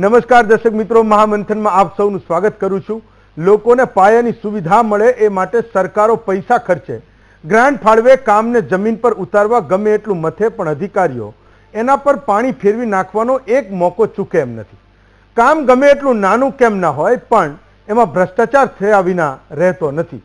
નમસ્કાર દર્શક મિત્રો, મહામંથનમાં આપ સૌનું સ્વાગત કરું છું। લોકોને પાયાની સુવિધા મળે એ માટે સરકારો પૈસા ખર્ચે, ગ્રાન્ટ ફાળવે, કામને જમીન પર ઉતારવા ગમે એટલું મથે, પણ અધિકારીઓ એના પર પાણી ફેરવી નાખવાનો એક મોકો ચૂકે એમ નથી। કામ ગમે એટલું નાનું કેમ ના હોય, પણ એમાં ભ્રષ્ટાચાર થયા વિના રહેતો નથી।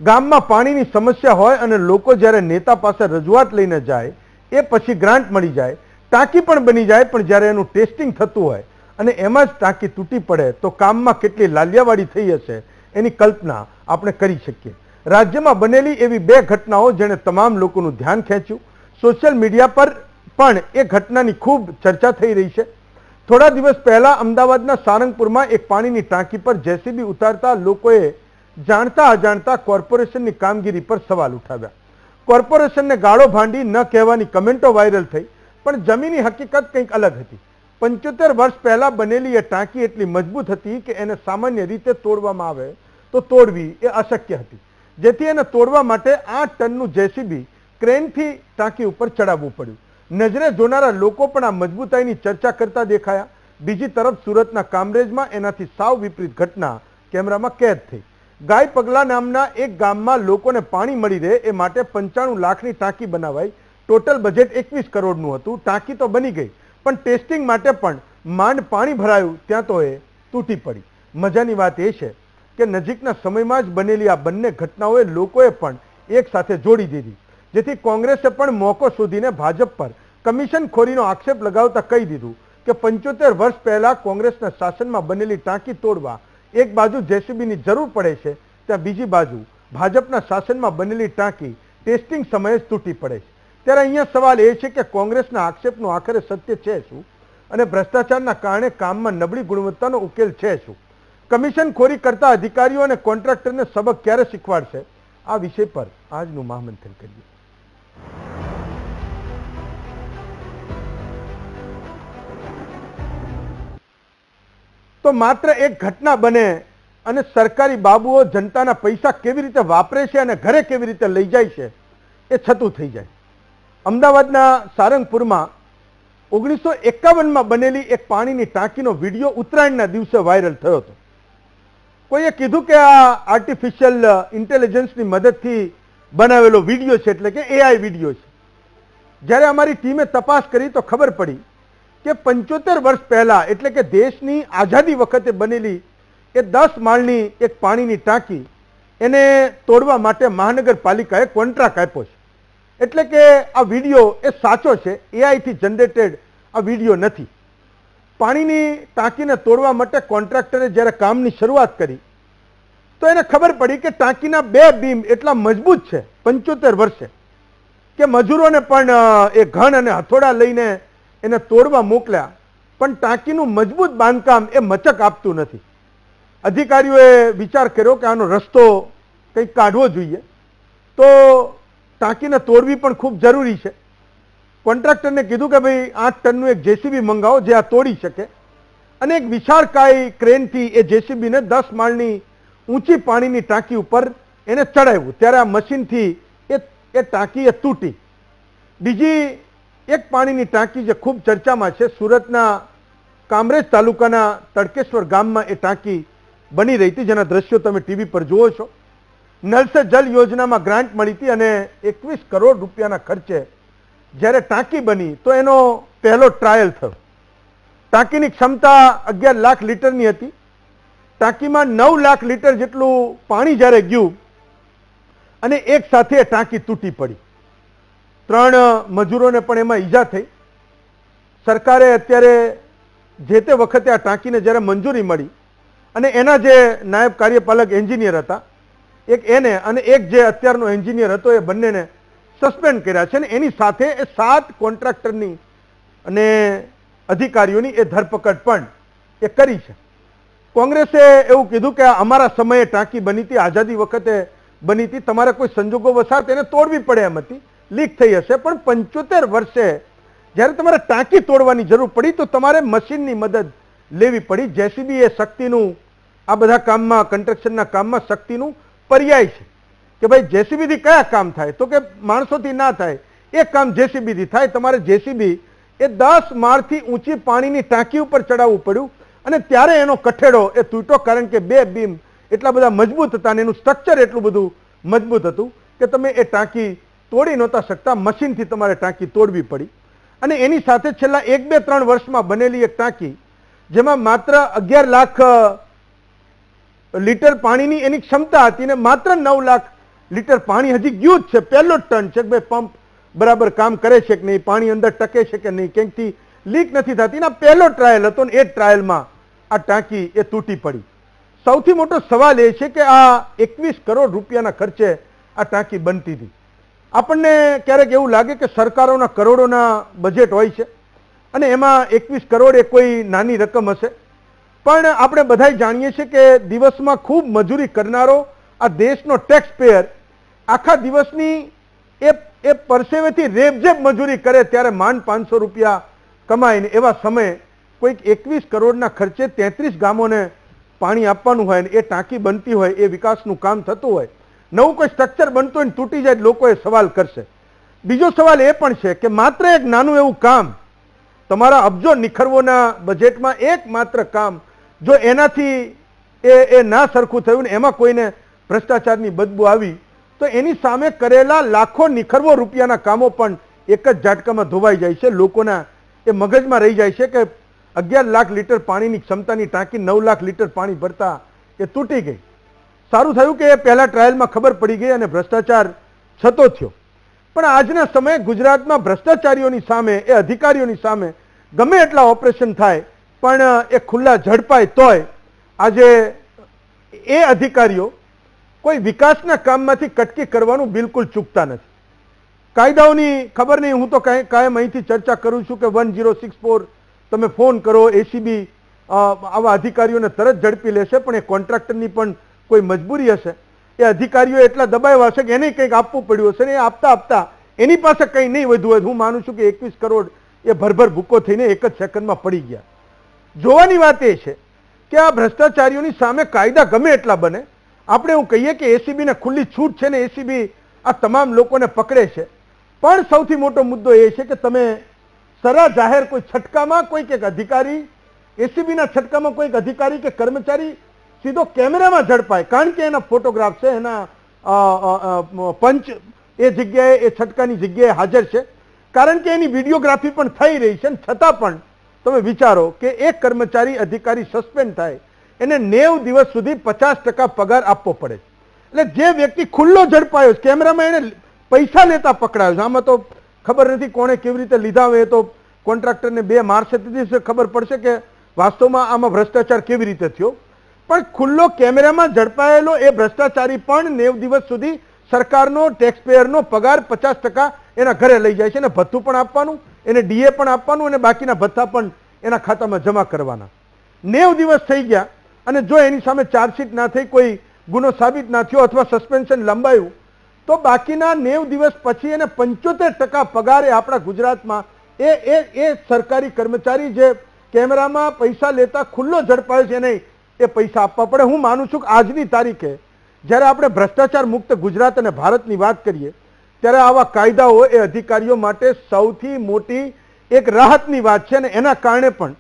ગામમાં પાણીની સમસ્યા હોય અને લોકો જ્યારે નેતા પાસે રજૂઆત લઈને જાય, એ પછી ગ્રાન્ટ મળી જાય, ટાંકી પણ બની જાય, પણ જ્યારે એનું ટેસ્ટિંગ થતું હોય અને એમાં જ ટાંકી તૂટી પડે તો કામમાં કેટલી લાલિયાવાડી થઈ હશે એની કલ્પના આપણે કરી શકીએ। રાજ્યમાં બનેલી એવી બે ઘટનાઓ જેણે તમામ લોકોનું ધ્યાન ખેંચ્યું। સોશિયલ મીડિયા પર પણ એ ઘટનાની ખૂબ ચર્ચા થઈ રહી છે। થોડા દિવસ પહેલા અમદાવાદના સારંગપુરમાં એક પાણીની ટાંકી પર જેસીબી ઉતારતા લોકોએ જાણતા અજાણતા કોર્પોરેશનની કામગીરી પર સવાલ ઉઠાવ્યા। કોર્પોરેશનને ગાળો ભાંડી ન કહેવાની કમેન્ટો વાયરલ થઈ, પણ જમીની હકીકત કંઈક અલગ હતી। 75 વર્ષ પહેલા બનેલી એ ટાંકી એટલી મજબૂત હતી કે એને સામાન્ય રીતે તોડવામાં આવે તો તોડવી એ અશક્ય હતી, જેથી એને તોડવા માટે 8 ટનનું જેસીબી ક્રેનથી ટાંકી ઉપર ચડાવવું પડ્યું। નજરે જોનારા લોકો પણ આ મજબૂતાઈની ચર્ચા કરતા દેખાયા। બીજી તરફ સુરતના કામરેજમાં એનાથી સાવ વિપરીત ઘટના કેમેરામાં કેદ થઈ। ગાય પગલા નામના એક ગામમાં લોકોને પાણી મળી રહે એ માટે 95 લાખની ટાંકી બનાવાઈ। ટોટલ બજેટ 21 કરોડનું હતું। ટાંકી તો બની ગઈ, પણ ટેસ્ટિંગ માટે પણ માંડ પાણી ભરાયું ત્યાં તો એ તૂટી પડી। મજાની વાત એ છે કે નજીકના સમયમાં જ બનેલી આ બંને ઘટનાઓએ લોકોએ પણ એક સાથે જોડી દીધી, જેથી કોંગ્રેસે પણ મોકો શોધીને ભાજપ પર કમિશનખોરીનો આક્ષેપ લગાવતા કહી દીધું કે 75 વર્ષ પહેલા કોંગ્રેસના શાસનમાં બનેલી ટાંકી તોડવા એક બાજુ જેસીબીની જરૂર પડે છે, ત્યાં બીજી બાજુ ભાજપના શાસનમાં બનેલી ટાંકી ટેસ્ટિંગ સમયે જ તૂટી પડે છે। ત્યારે અહીંયા સવાલ એ છે કે કોંગ્રેસના આક્ષેપનું આખરે સત્ય છે શું, અને ભ્રષ્ટાચારના કારણે કામમાં નબળી ગુણવત્તાનો ઉકેલ છે શું? કમિશનખોરી કરતા અધિકારીઓ અને કોન્ટ્રાક્ટરને સબક ક્યારે શીખવાડશે? આ વિષય પર આજનું મહામંથન કરીએ। તો માત્ર એક ઘટના બને અને સરકારી બાબુઓ જનતાના પૈસા કેવી રીતે વાપરે છે અને ઘરે કેવી રીતે લઈ જાય છે એ છતું થઈ જાય। અમદાવાદના સારંગપુરમાં 1951માં બનેલી એક પાણીની ટાંકીનો વિડીયો ઉત્તરાયણના દિવસે વાયરલ થયો હતો। કોઈએ કીધું કે આ આર્ટિફિશિયલ ઇન્ટેલિજન્સની મદદથી બનાવેલો વિડીયો છે, એટલે કે એઆઈ વિડીયો છે। જ્યારે અમારી ટીમે તપાસ કરી તો ખબર પડી કે 75 વર્ષ પહેલા, એટલે કે દેશની આઝાદી વખતે બનેલી એ 10 માળની એક પાણીની ટાંકી, એને તોડવા માટે મહાનગરપાલિકાએ કોન્ટ્રાક્ટ આપ્યો છે। એટલે કે આ વિડીયો એ સાચો છે, એઆઈથી જનરેટેડ આ વિડીયો નથી। પાણીની ટાંકીને તોડવા માટે કોન્ટ્રાક્ટરે જ્યારે કામની શરૂઆત કરી તો એને ખબર પડી કે ટાંકીના 2 બીમ એટલા મજબૂત છે 75 વર્ષે કે મજૂરોને પણ એ ઘન અને હથોડા લઈને એને તોડવા મોકલ્યા, પણ ટાંકીનું મજબૂત બાંધકામ એ મચક આપતું નથી। અધિકારીઓએ વિચાર કર્યો કે આનો રસ્તો કંઈક કાઢવો જોઈએ, તો ટાંકીને તોડવી પણ ખૂબ જરૂરી છે। કોન્ટ્રાક્ટરને કીધું કે ભાઈ 8 ટનનું એક જેસીબી મંગાવો જે આ તોડી શકે, અને એક વિશાળકાય ક્રેનથી એ જેસીબીને 10 માળની ઊંચી પાણીની ટાંકી ઉપર એને ચડાવ્યું। ત્યારે આ મશીનથી એ ટાંકી એ તૂટી। બીજી એક પાણીની ટાંકી જે ખૂબ ચર્ચામાં છે, સુરતના કામરેજ તાલુકાના તડકેશ્વર ગામમાં એ ટાંકી બની રહી હતી, જેના દ્રશ્યો તમે ટીવી પર જુઓ છો। નલ સે જલ યોજનામાં ગ્રાન્ટ મળી હતી અને 21 કરોડ રૂપિયાના ખર્ચે જ્યારે ટાંકી બની તો એનો પહેલો ટ્રાયલ થયો। ટાંકીની ક્ષમતા 11 લાખ લીટરની હતી। ટાંકીમાં 9 લાખ લીટર જેટલું પાણી જ્યારે ગયું અને એક સાથે ટાંકી તૂટી પડી। 3 મજૂરોને પણ એમાં ઈજા થઈ। સરકારે અત્યારે જે તે વખતે આ ટાંકીને જ્યારે મંજૂરી મળી અને એના જે નાયબ કાર્યપાલક એન્જિનિયર હતા, એક એને અને એક જે અત્યારનો એન્જિનિયર હતો, એ બંનેને સસ્પેન્ડ કર્યા છે, અને એની સાથે એ 7 કોન્ટ્રાક્ટરની અને અધિકારીઓની એ ધરપકડ પણ એ કરી છે। કોંગ્રેસે એવું કીધું કે અમારા સમયે ટાંકી બની હતી, આઝાદી વખતે બની હતી, તમારે કોઈ સંજોગો વસાત એને તોડવી પડે એમ હતી, લીક થઈ હશે, પણ 75 વર્ષે જ્યારે તમારે ટાંકી તોડવાની જરૂર પડી તો તમારે મશીનની મદદ લેવી પડી। જેસીબી એ શક્તિનું, આ બધા કામમાં, કન્સ્ટ્રક્શનના કામમાં શક્તિનું પર્યાય છે કે ભાઈ જેસીબીથી કયા કામ થાય, તો કે માણસોથી ના થાય, એક કામ જેસીબીથી થાય। તમારે જેસીબી એ 10 માળથી ઊંચી પાણીની ટાંકી ઉપર ચડાવવું પડ્યું અને ત્યારે એનો કઠેડો એ તૂટ્યો, કારણ કે બે બીમ એટલા બધા મજબૂત હતા અને એનું સ્ટ્રક્ચર એટલું બધું મજબૂત હતું કે તમે એ ટાંકી તોડી નહોતા શકતા, મશીનથી તમારે ટાંકી તોડવી પડી. અને એની સાથે છેલ્લા 1, 2, 3 વર્ષમાં બનેલી એક ટાંકી, જેમાં માત્ર 11 લાખ લીટર પાણીની એની ક્ષમતા હતી ને માત્ર 9 લાખ લીટર પાણી હજી ગયું જ છે. પહેલો જ ટર્ન છે કે ભાઈ પંપ બરાબર કામ કરે છે કે નહીં, પાણી અંદર ટકે છે કે નહીં, ક્યાંકથી લીક નથી થતી. ના, પહેલો ટ્રાયલ હતો ને એ ટ્રાયલમાં આ ટાંકી એ તૂટી પડી. સૌથી મોટો સવાલ એ છે કે આ 21 કરોડ રૂપિયાના ખર્ચે આ ટાંકી બનતી હતી. આપણને ક્યારેક એવું લાગે કે સરકારોના કરોડોના બજેટ હોય છે અને એમાં 21 કરોડ એ કોઈ નાની રકમ હશે, પણ આપણે બધા જાણીએ છીએ કે દિવસમાં ખૂબ મજૂરી કરનારો આ દેશનો ટેક્સ પેયર આખા દિવસની એ પરસેવેથી રેબઝેબ મજૂરી કરે ત્યારે માંડ 500 રૂપિયા કમાઈને એવા સમયે કોઈક 21 કરોડના ખર્ચે 33 ગામોને પાણી આપવાનું હોય ને એ ટાંકી બનતી હોય, એ વિકાસનું કામ થતું હોય, નવું કોઈ સ્ટ્રક્ચર બનતું હોય ને તૂટી જાય, લોકો એ સવાલ કરશે. બીજો સવાલ એ પણ છે કે માત્ર એક નાનું એવું કામ તમારા અબજો નિખરવોના બજેટમાં એકમાત્ર કામ જો એનાથી એ ના સરખું થયું ને એમાં કોઈને ભ્રષ્ટાચારની બદબુ આવી તો એની સામે કરેલા લાખો નિખરવો રૂપિયાના કામો પણ એક જ ઝાટકામાં ધોવાઈ જાય છે. લોકોના એ મગજમાં રહી જાય છે કે 11 લાખ લીટર પાણીની ક્ષમતાની ટાંકી 9 લાખ લીટર પાણી ભરતા એ તૂટી ગઈ. સારું થયું કે એ પહેલા ટ્રાયલમાં ખબર પડી ગઈ અને ભ્રષ્ટાચાર છતો થયો. પણ આજના સમયે ગુજરાતમાં ભ્રષ્ટાચારીઓની સામે, એ અધિકારીઓની સામે ગમે એટલા ઓપરેશન થાય પણ એ ખુલ્લા ઝડપાય તોય આજે એ અધિકારીઓ કોઈ વિકાસના કામમાંથી કટકી કરવાનું બિલકુલ ચૂકતા નથી. કાયદાઓની ખબર નહીં, હું તો કાયમ અહીંથી ચર્ચા કરું છું કે 1064 તમે ફોન કરો, એસીબી આવા અધિકારીઓને તરત ઝડપી લેશે, પણ એ કોન્ટ્રાક્ટરની પણ કોઈ મજબૂરી હશે. એ અધિકારીઓ એટલા દબાવ્યા હશે કે એને કંઈક આપવું પડ્યું હશે ને એ આપતા આપતા એની પાસે કંઈ નહીં વધુ હોય. હું માનું છું કે 21 કરોડ એ ભરભર ભૂકો થઈને એક જ સેકન્ડમાં પડી ગયા. જોવાની વાત એ છે કે આ ભ્રષ્ટાચારીઓની સામે કાયદા ગમે એટલા બને, આપણે એવું કહીએ કે એસીબીને ખુલ્લી છૂટ છે ને એસીબી આ તમામ લોકોને પકડે છે, પણ સૌથી મોટો મુદ્દો એ છે કે તમે સરા જાહેર કોઈ છટકામાં કોઈક એક અધિકારી, એસીબીના છટકામાં કોઈક અધિકારી કે કર્મચારી સીધો કેમેરામાં ઝડપાય, કારણ કે એના ફોટોગ્રાફ છે, એના પંચ એ જગ્યાએ, એ છટકાની જગ્યાએ હાજર છે, કારણ કે એની વિડીયોગ્રાફી પણ થઈ રહી છે. છતાં પણ તમે વિચારો કે એક કર્મચારી અધિકારી સસ્પેન્ડ થાય એને 90 દિવસ સુધી 50% પગાર આપવો પડે. એટલે જે વ્યક્તિ ખુલ્લો ઝડપાયો, કેમેરામાં એને પૈસા લેતા પકડાયો છે. આમાં તો ખબર નથી કોણે કેવી રીતે લીધા હોય, તો કોન્ટ્રાક્ટરને 2 મારશે તેથી ખબર પડશે કે વાસ્તવમાં આમાં ભ્રષ્ટાચાર કેવી રીતે થયો. પણ ખુલ્લો કેમેરામાં ઝડપાયેલો એ ભ્રષ્ટાચારી પણ 90 દિવસ સુધી સરકારનો, ટેક્સ પેયરનો પગાર 50% એના ઘરે લઈ જાય છે, એને ભથ્થું પણ આપવાનું, એને ડીએ પણ આપવાનું અને બાકીના ભથ્થા પણ એના ખાતામાં જમા કરવાના. 90 દિવસ થઈ ગયા અને જો એની સામે ચાર્જશીટ ના થઈ, કોઈ ગુનો સાબિત ના થયો અથવા સસ્પેન્શન લંબાયું, તો બાકીના 90 દિવસ પછી એને 75% પગાર એ આપણા ગુજરાતમાં એ સરકારી કર્મચારી જે કેમેરામાં પૈસા લેતા ખુલ્લો ઝડપાયો છે એને એ પૈસા આપવા પડે. હું માનું છું કે આજની તારીખે જ્યારે આપણે ભ્રષ્ટાચાર મુક્ત ગુજરાત અને ભારતની વાત કરીએ ત્યારે આવા કાયદાઓ એ અધિકારીઓ માટે સૌથી મોટી એક રાહતની વાત છે. અને એના કારણે પણ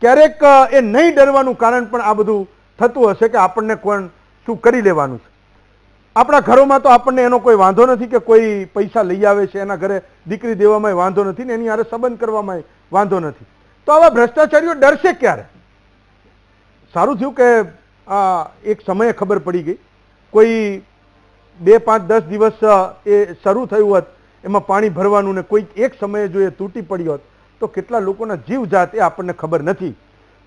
ક્યારેક એ નહીં ડરવાનું કારણ પણ આ બધું થતું હશે કે આપણને કોણ શું કરી લેવાનું છે. આપણા ઘરોમાં તો આપણને એનો કોઈ વાંધો નથી કે કોઈ પૈસા લઈ આવે છે, એના ઘરે દીકરી દેવામાં વાંધો નથી ને એની હારે સંબંધ કરવામાં વાંધો નથી. તો આવા ભ્રષ્ટાચારીઓ ડરશે ક્યારે? સારું થયું કે આ એક સમયે ખબર પડી ગઈ. કોઈ 2, 5, 10 દિવસ એ શરૂ થયું હોત એમાં પાણી ભરવાનું ને કોઈક એક સમયે જો એ તૂટી પડી હોત તો કેટલા લોકોના જીવ જાત એ આપણને ખબર નથી.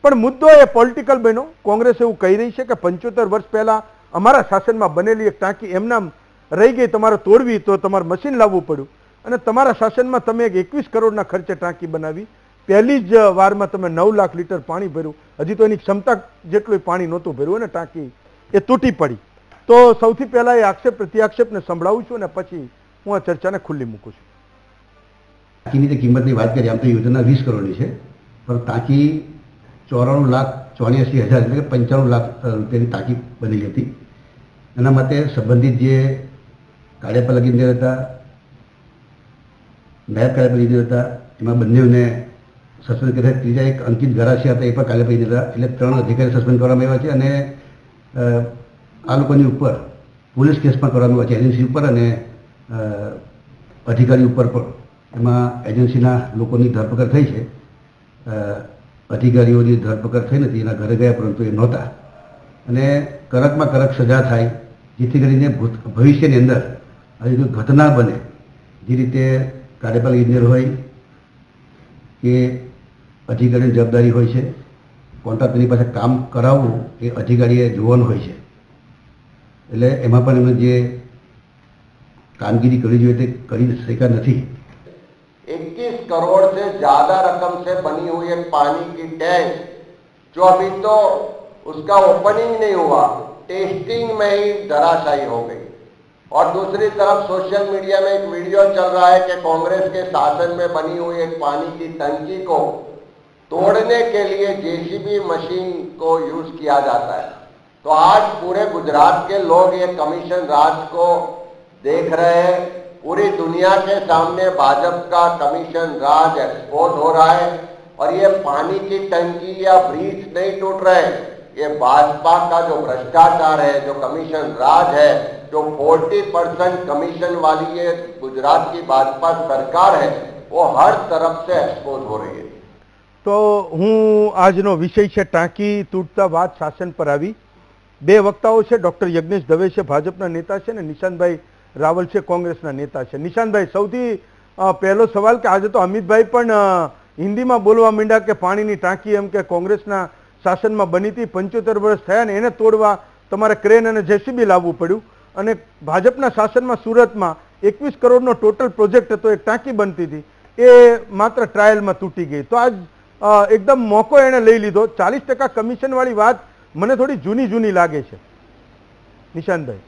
પણ મુદ્દો એ પોલિટિકલ બન્યો. કોંગ્રેસ એવું કહી રહી છે કે 75 વર્ષ પહેલા અમારા શાસનમાં બનેલી એક ટાંકી એમનામ રહી ગઈ, તમારે તોડવી તો તમારે મશીન લાવવું પડ્યું અને તમારા શાસનમાં તમે 21 કરોડના ખર્ચે ટાંકી બનાવી, પહેલી જ વારમાં તમે 9 લાખ લીટર પાણી ભર્યું, હજી તો એની ક્ષમતા જેટલું પાણી નહોતું ભર્યું અને ટાંકી એ તૂટી પડી. તો સૌથી પહેલા એ આક્ષેપ પ્રત્યાક્ષેપને સંભળાવું છું અને પછી હું આ ચર્ચાને ખુલ્લી મૂકું છું. ટાંકીની કિંમતની વાત કરીએ, આમ તો યોજના 20 કરોડની છે, પણ ટાંકી 94,84,000 એટલે કે 95 લાખ રૂપિયાની ટાંકી બનેલી હતી. એના માટે સંબંધિત જે કાર્યપાલક ઇજનેર હતા, નાયબ કાર્યપાલક ઇજનેર હતા, એમાં બંનેને સસ્પેન્ડ કર્યા. ત્રીજા એક અંકિત ગરાસિયા હતા, એ પણ કાર્યવાહી લીધા. એટલે 3 અધિકારી સસ્પેન્ડ કરવામાં આવ્યા છે. અને આ લોકોની ઉપર પોલીસ કેસ પણ કરવામાં આવ્યા છે, એજન્સી ઉપર અને અધિકારી ઉપર પણ. એમાં એજન્સીના લોકોની ધરપકડ થઈ છે, અધિકારીઓની ધરપકડ થઈ નથી. એના ઘરે ગયા પરંતુ એ નહોતા. અને કડકમાં કડક સજા થાય, જેથી કરીને ભવિષ્યની અંદર આવી કોઈ ઘટના બને. જે રીતે કાર્યપાલક ઇજનેર હોય કે અધિકારીની જવાબદારી હોય છે, કોન્ટ્રાક્ટરની પાસે કામ કરાવવું એ અધિકારીએ જોવાનું હોય છે. એટલે એમાં પણ એમને જે कामगिरी करी जो करी सका नहीं। 21 करोड़ से ज्यादा रकम से बनी हुई एक पानी की टैंक जो अभी तो उसका ओपनिंग नहीं हुआ, टेस्टिंग में ही धराशायी हो गई। और दूसरी तरफ सोशल मीडिया में एक वीडियो चल रहा है कि कांग्रेस के शासन में बनी हुई एक पानी की टंकी को तोड़ने के लिए जेसीबी मशीन को यूज किया जाता है। तो आज पूरे गुजरात के लोग ये कमीशन राज को देख रहे हैं। पूरी दुनिया के सामने भाजपा का कमीशन राज एक्सपोज हो रहा है। और ये पानी की टंकी या ब्रिज नहीं टूट रहे, ये भाजपा का जो भ्रष्टाचार है, जो कमीशन राज है, जो 40% कमीशन वाली ये गुजरात की भाजपा सरकार है, वो हर तरफ से एक्सपोज हो रही है। तो हूँ આજનો વિષય છે ટાંકી તૂટતા વાત શાસન પર આવી। બે વક્તાઓ છે, ડોક્ટર યજ્ઞેશ દવે છે ભાજપના નેતા છે, અને નિશાંતભાઈ રાવલ છે કોંગ્રેસના નેતા છે। નિશાંતભાઈ, સૌથી પહેલો સવાલ કે આજે તો અમિતભાઈ પણ હિન્દીમાં બોલવા માંડ્યા કે પાણીની ટાંકી એમ કે કોંગ્રેસના શાસનમાં બની હતી, 75 વર્ષ થયા ને એને તોડવા તમારે ક્રેન અને જેસીબી લાવવું પડ્યું, અને ભાજપના શાસનમાં સુરતમાં 21 કરોડનો ટોટલ પ્રોજેક્ટ હતો, એક ટાંકી બનતી હતી, એ માત્ર ટ્રાયલમાં તૂટી ગઈ। તો આજ એકદમ મોકો એને લઈ લીધો। 40% કમિશન વાળી વાત મને થોડી જૂની જૂની લાગે છે। નિશાંતભાઈ।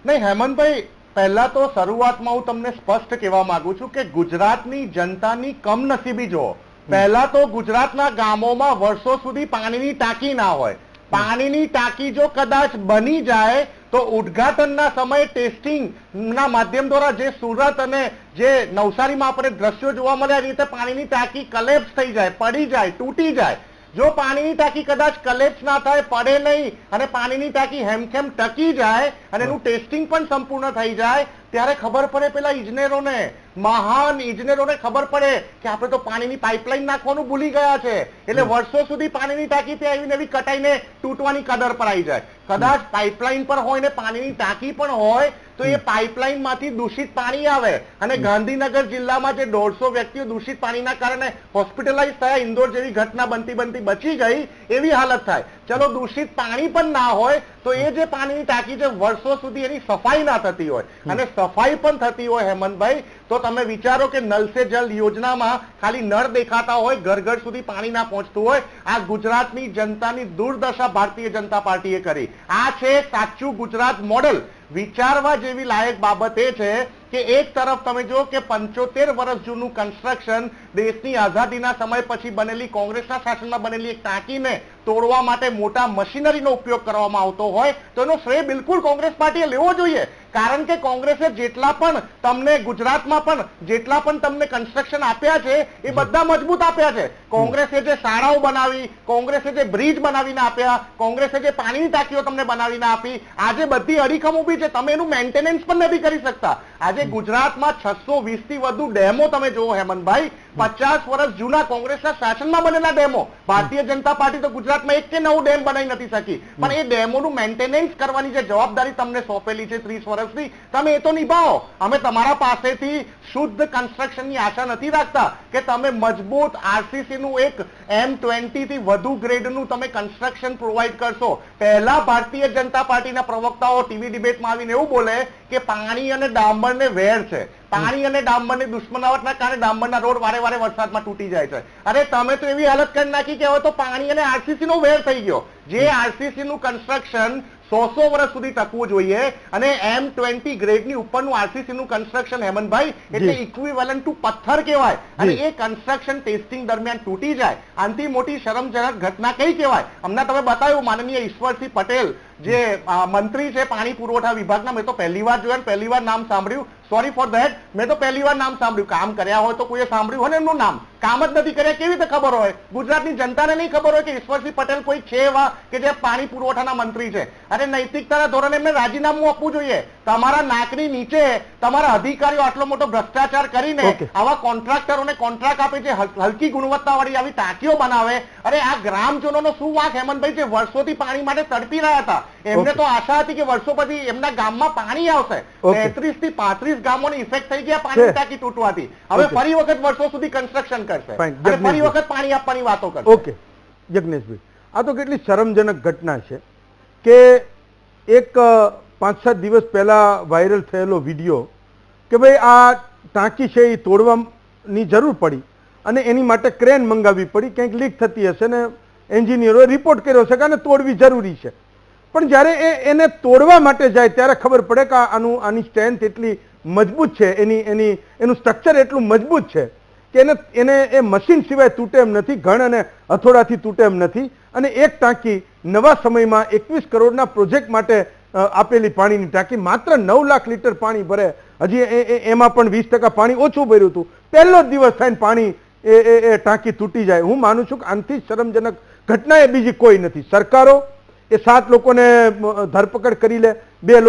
नहीं हेमंत भाई, पहला तो शुरुआत में हूँ तमने स्पष्ट कहेवा मांगू छू कि गुजरातनी जनतानी कमनसीबी जो पहला तो गुजरातना गामों वर्षों सुधी पानीनी टांकी ना होय। पानीनी टांकी जो कदाच बनी जाए तो उद्घाटनना समय टेस्टिंग ना माध्यम द्वारा जे सूरत अने जे नवसारी में आपणे दृश्यो जोवा मळ्या रीते पानीनी टांकी कलेप्स थई जाए, पड़ी जाए, तूटी जाए। जो पानीनी टांकी कदाच कलेप्स ना थाय, पड़े नहीं अने पानीनी टांकी हेमखेम टकी जाए अने एनुं टेस्टिंग पण संपूर्ण थई जाए, त्यारे खबर पड़े पेला इजनेरोने, महान इजनेरोने खबर पड़े कि आपणे तो पानीनी पाइपलाइन नाखवानुं भूली गया छे, एटले वर्षो सुधी पानीनी टांकी त्यां आवीने एवी कटाईने तूटवानी कदर पर आई जाए। कदाच पाइपलाइन पर होय ने पानीनी टांकी पण होय तो ये पाइपलाइन मांथी दूषित पाणी आवे अने गांधीनगर जिल्लामां जे 150 व्यक्तिओ दूषित पाणीना कारणे होस्पिटलाइज थया, इंदोर जेवी घटना बनती बनती बची गई एवी हालत थाय। चलो दूषित पाणी पण ना होय तो ए जे पाणीनी टांकी जे वर्षो सुधी एनी सफाई ना थती होय अने सफाई पण थती होय हेमंतभाई, तो तमे विचारो के नल से जल योजनामां खाली नळ देखाता होय, घर घर सुधी पाणी ना पहोंचतुं होय। आ गुजरातनी जनतानी दुर्दशा भारतीय जनता पार्टीए करी। आ छे साचुं गुजरात मॉडल। विचारवा जेवी लायक बाबत ए छे कि एक तरफ तमे जो के 75 वर्ष जूનું કન્સ્ટ્રક્શન દેશની આઝાદીના સમય પછી બનેલી કોંગ્રેસના શાસનમાં બનેલી એક ટાંકીને તોડવા માટે મોટા મશીનરીનો ઉપયોગ કરવામાં આવતો હોય તો એનો શ્રેય બિલકુલ કોંગ્રેસ પાર્ટીએ લેવો જોઈએ, કારણ કે કોંગ્રેસે જેટલા પણ તમને ગુજરાતમાં પણ જેટલા પણ તમને કન્સ્ટ્રક્શન આપ્યા છે એ બધા મજબૂત આપ્યા છે। કોંગ્રેસે જે શાળાઓ બનાવી, કોંગ્રેસે જે બ્રિજ બનાવીને આપ્યા, કોંગ્રેસે જે પાણીની ટાંકીઓ તમને બનાવીને આપી, આજે બધી અડીખમ ઊભી છે, તમે એનું મેન્ટેનન્સ પણ નથી કરી શકતા। આજે ગુજરાતમાં 620 થી વધુ ડેમો તમે જોવો હેમંતભાઈ, 50 વર્ષ જૂના કોંગ્રેસના શાસનમાં બનેલા ડેમો। ભારતીય જનતા પાર્ટી તો ગુજરાતમાં એક કે નવું ડેમ બનાવી નથી શકી, પણ એ ડેમોનું મેન્ટેનન્સ કરવાની જે જવાબદારી તમને સોંપેલી છે 30 વર્ષથી, તમે એ તો નિભાવો। અમે તમારા પાસેથી શુદ્ધ કન્સ્ટ્રક્શનની આશા નથી રાખતા કે તમે મજબૂત આરસીસી નું એક M20 થી વધુ ગ્રેડનું તમે કન્સ્ટ્રક્શન પ્રોવાઈડ કરશો। પહેલા ભારતીય જનતા પાર્ટીના પ્રવક્તાઓ ટીવી ડિબેટમાં આવીને એવું બોલે કે પાણી અને ડામરને વેર છે, પાણી અને ડામરની દુશ્મનાવટના કારણે ડામરના રોડ વારે વારે વરસાદમાં તૂટી જાય છે। અરે તમે તો એવી હાલત કરી નાખી કે હવે તો પાણી અને આરસીસી નો વેર થઈ ગયો। જે આરસીસી નું કન્સ્ટ્રક્શન 100 વર્ષ સુધી ટકવું જોઈએ અને M20 ગ્રેડની ઉપરનું આરસીસી નું કન્સ્ટ્રક્શન હેમંતભાઈ એટલે ઇક્વિવેલન્ટ ટુ પથ્થર કહેવાય, અને એ કન્સ્ટ્રક્શન ટેસ્ટિંગ દરમિયાન તૂટી જાય, આનાથી મોટી શરમજનક ઘટના કઈ કહેવાય? હમણાં તમે બતાવ્યું માનનીય ઈશ્વરસિંહ પટેલ જે મંત્રી છે પાણી પુરવઠા વિભાગના, મેં તો પહેલી વાર જોયા, પહેલી વાર નામ સાંભળ્યું, સોરી ફોર ધેટ, મેં તો પહેલી વાર નામ સાંભળ્યું. કામ કર્યા હોય તો કોઈએ સાંભળ્યું હોય ને એમનું નામ. કામ જ નથી કર્યા કેવી રીતે ખબર હોય? ગુજરાતની જનતાને નહીં ખબર હોય કે ઈશ્વરસિંહ પટેલ કોઈ છે એવા કે જે પાણી પુરવઠાના મંત્રી છે? અરે નૈતિકતાના ધોરણે એમને રાજીનામું આપવું જોઈએ. તમારા નાકની નીચે તમારા અધિકારીઓ આટલો મોટો ભ્રષ્ટાચાર કરીને આવા કોન્ટ્રાક્ટરોને કોન્ટ્રાક્ટ આપે છે, હલકી ગુણવત્તાવાળી આવી ટાંકીઓ બનાવે. અરે આ ગ્રામજનોનો શું વાંક હેમંતભાઈ, જે વર્ષોથી પાણી માટે તડપી રહ્યા હતા, એમને તો આશા હતી કે વર્ષો પછી એમના ગામમાં પાણી આવશે. 33 થી 35 ગામોને ઇફેક્ટ થઈ ગયા પાણી ટાંકી તૂટવાથી. હવે ફરી વખત વર્ષો સુધી કન્સ્ટ્રક્શન કરશે અને ફરી વખત પાણી આપવાની વાતો કરશે. ઓકે જગનેશભાઈ, આ તો કેટલી શરમજનક ઘટના છે કે એક 5-7 દિવસ પહેલા વાયરલ થયેલો વિડીયો કે ભાઈ આ ટાંકી છે એ તોડવાની જરૂર પડી અને એની માટે ક્રેન મંગાવવી પડી, કંઈક લીક થતી હશે ને એન્જિનિયરોએ રિપોર્ટ કર્યો છે કે આને તોડવી જરૂરી છે. પણ જ્યારે એને તોડવા માટે જાય ત્યારે ખબર પડે કે આની સ્ટ્રેન્થ એટલી મજબૂત છે, એનું સ્ટ્રક્ચર એટલું મજબૂત છે કે એને એ મશીન સિવાય તૂટે એમ નથી, ઘણ અને હથોડાથી તૂટે એમ નથી. અને એક ટાંકી નવા સમયમાં 21 કરોડના પ્રોજેક્ટ માટે આપેલી પાણીની ટાંકી માત્ર 9 લાખ લીટર પાણી ભરે, હજી એમાં પણ 20% પાણી ઓછું ભર્યું હતું. પહેલો જ દિવસ થઈને પાણી એ ટાંકી તૂટી જાય. હું માનું છું કે આનાથી શરમજનક ઘટના એ બીજી કોઈ નથી. સરકારો એ 7 લોકોને ધરપકડ કરી લે, 2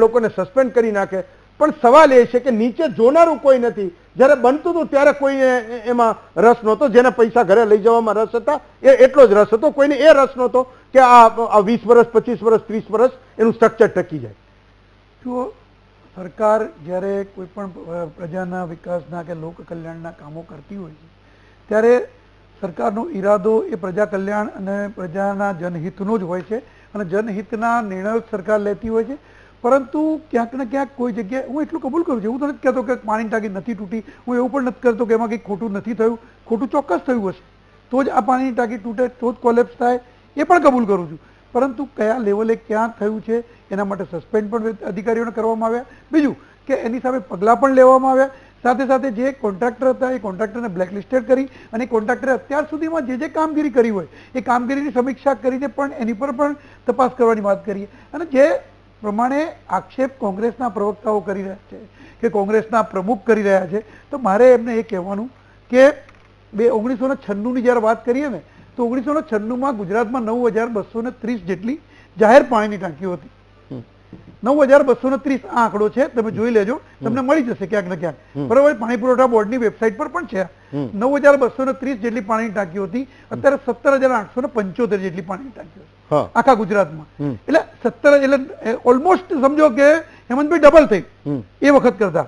લોકોને સસ્પેન્ડ કરી નાખે, પણ સવાલ એ છે કે નીચે જોનારું કોઈ નથી. જ્યારે બનતું હતું ત્યારે કોઈને એમાં રસ નહોતો. જેને પૈસા ઘરે લઈ જવામાં રસ હતા એ એટલો જ રસ હતો, કોઈને એ રસ નહોતો કે આ 20 વર્ષ 25 વર્ષ 30 વર્ષ એનું સ્ટ્રક્ચર ટકી જાય. જો સરકાર જ્યારે કોઈ પણ પ્રજાના વિકાસના કે લોક કલ્યાણના કામો કરતી હોય છે ત્યારે સરકારનો ઈરાદો એ પ્રજા કલ્યાણ અને પ્રજાના જનહિતનો જ હોય છે અને જનહિતના નિર્ણયો સરકાર લેતી હોય છે. પરંતુ ક્યાંક ને ક્યાંક કોઈ જગ્યાએ હું એટલું કબૂલ કરું છું, હું તો નથી કહેતો કે પાણીની ટાંકી નથી તૂટી, હું એવું પણ નથી કરતો કે એમાં કંઈક ખોટું નથી થયું. ખોટું ચોક્કસ થયું હશે તો જ આ પાણીની ટાંકી તૂટે, તો જ કોલેપ્સ થાય, એ પણ કબૂલ કરું છું. પરંતુ કયા લેવલે ક્યાં થયું છે એના માટે સસ્પેન્ડ પણ અધિકારીઓને કરવામાં આવ્યા. બીજું કે એની સામે પગલાં પણ લેવામાં આવ્યા. સાથે સાથે જે કોન્ટ્રાક્ટર હતા એ કોન્ટ્રાક્ટરને બ્લેકલિસ્ટેડ કરી અને કોન્ટ્રાક્ટરે અત્યાર સુધીમાં જે કામગીરી કરી હોય એ કામગીરીની સમીક્ષા કરીને પણ એની પર પણ તપાસ કરવાની વાત કરીએ. અને જે પ્રમાણે આક્ષેપ કોંગ્રેસના પ્રવક્તાઓ કરી રહ્યા છે કે કોંગ્રેસના પ્રમુખ કરી રહ્યા છે, તો મારે એમને એ કહેવાનું કે 1996ની જ્યારે વાત કરીએ ને તો 1996માં ગુજરાતમાં 9230 જેટલી જાહેર પાણીની ટાંકીઓ હતી. 9230 આ આંકડો છે, તમે જોઈ લેજો, તમને મળી જશે ક્યાંક ને ક્યાંક. બરોબર, પાણી પુરવઠા બોર્ડની વેબસાઇટ પર પણ છે. 9230 જેટલી પાણીની ટાંકીઓ હતી. અત્યારે 17,875 જેટલી પાણીની ટાંકીઓ આખા ગુજરાતમાં. એટલે 17 એટલે ઓલમોસ્ટ સમજો કે હેમંતભાઈ ડબલ થઈ એ વખત કરતા.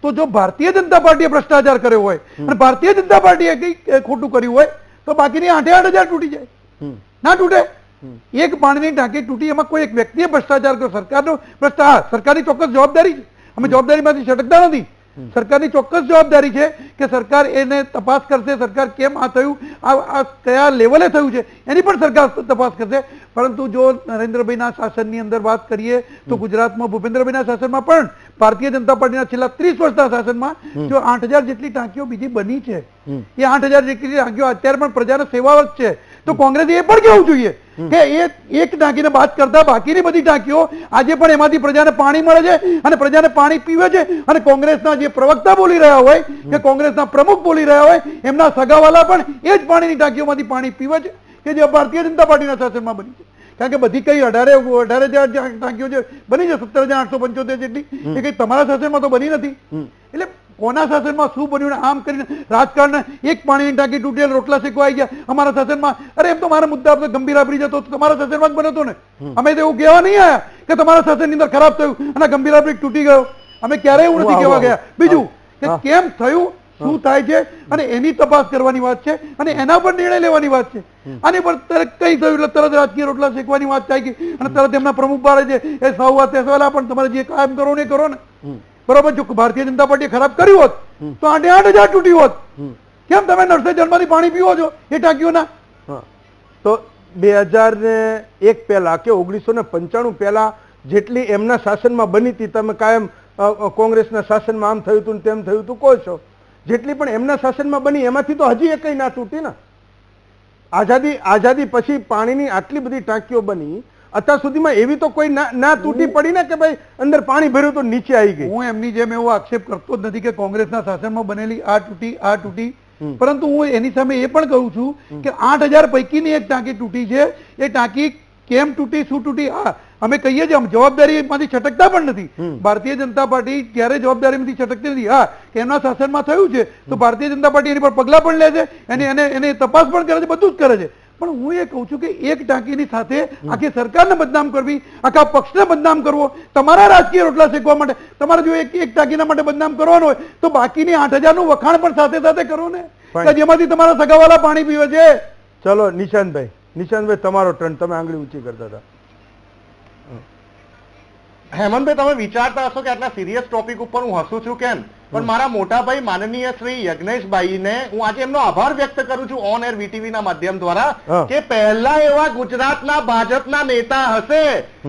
તો જો ભારતીય જનતા પાર્ટીએ ભ્રષ્ટાચાર કર્યો હોય અને ભારતીય જનતા પાર્ટીએ કઈ ખોટું કર્યું હોય તો બાકીની 8,000 તૂટી જાય, ના તૂટે. એક પાણીની ટાંકી તૂટી એમાં કોઈ એક વ્યક્તિએ ભ્રષ્ટાચાર કર્યો, સરકારનો ભ્રષ્ટાચાર, સરકારની ચોક્કસ જવાબદારી છે. અમે જવાબદારીમાંથી છટકતા નથી. સરકારની ચોક્કસ જવાબદારી છે કે સરકાર એને તપાસ કરશે, સરકાર કેમ આ થયું, આ કયા લેવલે થયું છે એની પણ સરકાર તપાસ કરશે. પરંતુ જો નરેન્દ્રભાઈના શાસનની અંદર વાત કરીએ તો ગુજરાતમાં ભૂપેન્દ્રભાઈના શાસનમાં પણ ભારતીય જનતા પાર્ટીના છેલ્લા 30 વર્ષના શાસનમાં જો 8,000 જેટલી ટાંકીઓ બીજી બની છે, એ 8,000 જેટલી ટાંકીઓ અત્યારે પણ પ્રજાને સેવાવત છે. તો કોંગ્રેસે એ પણ કહેવું જોઈએ કે એક ટાંકીને બાદ કરતા બાકીની બધી ટાંકીઓ આજે પણ એમાંથી પ્રજાને પાણી મળે છે અને પ્રજાને પાણી પીવે છે. અને કોંગ્રેસના જે પ્રવક્તા બોલી રહ્યા હોય કે કોંગ્રેસના પ્રમુખ બોલી રહ્યા હોય એમના સગાવાલા પણ એ જ પાણીની ટાંકીઓમાંથી પાણી પીવે છે કે જે ભારતીય જનતા પાર્ટીના શાસનમાં બની છે. કારણ કે બધી કઈ 18,000 ટાંકીઓ જે બની છે 17,875 જેટલી, એ કઈ તમારા શાસનમાં તો બની નથી. એટલે કોના શાસનમાં શું બન્યું ને આમ કરીને રાજકારણ, એક પાણીની ટાંકી તૂટેલ રોટલા શેકવાઈ ગયા અમારા શાસનમાં. અરે એમ તો મારા મુદ્દા ગંભીર આપી જતો તમારા શાસનમાં જ બન્યો હતો ને. અમે તો એવું કહેવા નહીં આવ્યા કે તમારા શાસનની અંદર ખરાબ થયું અને ગંભીર આપી તૂટી ગયો. અમે ક્યારેય એવું નથી કહેવા ગયા. બીજું કે કેમ થયું, શું થાય છે અને એની તપાસ કરવાની વાત છે અને એના પર નિર્ણય લેવાની વાત છે. આની પર તરત કઈ થયું એટલે તરત રાજકીય રોટલા શેકવાની વાત થાય ગઈ અને તરત એમના પ્રમુખ બારે છે એ સૌ સવાલા પણ તમારે જે કાયમ કરો ને કરો ને. બરોબર, જો ભારતીય જનતા પાર્ટીએ ખરાબ કર્યું હોત તો 8,000 તૂટી હોત. કેમ તમે નરસે જન્મમાંથી પાણી પીવો છો એ ટાંકીઓના? તો 2001 પહેલા કે 1995 પહેલા જેટલી એમના શાસનમાં બની હતી, તમે કાયમ કોંગ્રેસના શાસનમાં આમ થયું હતું તેમ થયું હતું કહો છો, જેટલી પણ એમના શાસનમાં બની એમાંથી તો હજી એકઈ ના તૂટી ને. આઝાદી પછી પાણીની આટલી બધી ટાંકીઓ બની અત્યાર સુધીમાં એવી તો કોઈ ના તૂટી પડી ને કે ભાઈ અંદર પાણી ભર્યું તો નીચે આવી ગઈ. હું એમની જેમ એવો આક્ષેપ કરતો જ નથી કે કોંગ્રેસના શાસનમાં બનેલી આ તૂટી, પરંતુ હું એની સામે એ પણ કહું છું કે 8,000 પૈકીની એક ટાંકી તૂટી છે. એ ટાંકી કેમ તૂટી, શું તૂટી, હા અમે કહીએ છીએ, જવાબદારીમાંથી છટકતા પણ નથી. ભારતીય જનતા પાર્ટી ક્યારે જવાબદારીમાંથી છટકતી નથી. હા, કે એમના શાસનમાં થયું છે તો ભારતીય જનતા પાર્ટી એની પર પગલા પણ લે છે, એને તપાસ પણ કરે છે, બધું જ કરે છે. પણ હું એ કહું છું કે એક ટાંકીની સાથે આખી સરકારને બદનામ કરવી, આખા પક્ષને બદનામ કરવો, તમારા રાજકીય રોટલા શેકવા માટે, તમારે જો એક ટાંકીના માટે બદનામ કરવાનો હોય તો બાકીની 8,000 નું વખાણ પણ સાથે સાથે કરો ને, કે જેમાંથી તમારા સગાવાલા પાણી પીવે છે. ચલો નિશાંતભાઈ તમારો ટર્ન. તમે આંગળી ઊંચી કરતા હતા. હેમંતભાઈ, તમે વિચારતા હશો કે આટલા સિરિયસ ટોપિક ઉપર હું હસું છું કેમ, પણ મારા મોટા ભાઈ માનનીય શ્રી યજ્ઞેશભાઈને હું આજે એમનો આભાર વ્યક્ત કરું છું ઓન એર વીટીવી ના માધ્યમ દ્વારા, કે પહેલા એવા ગુજરાતના ભાજપના નેતા હશે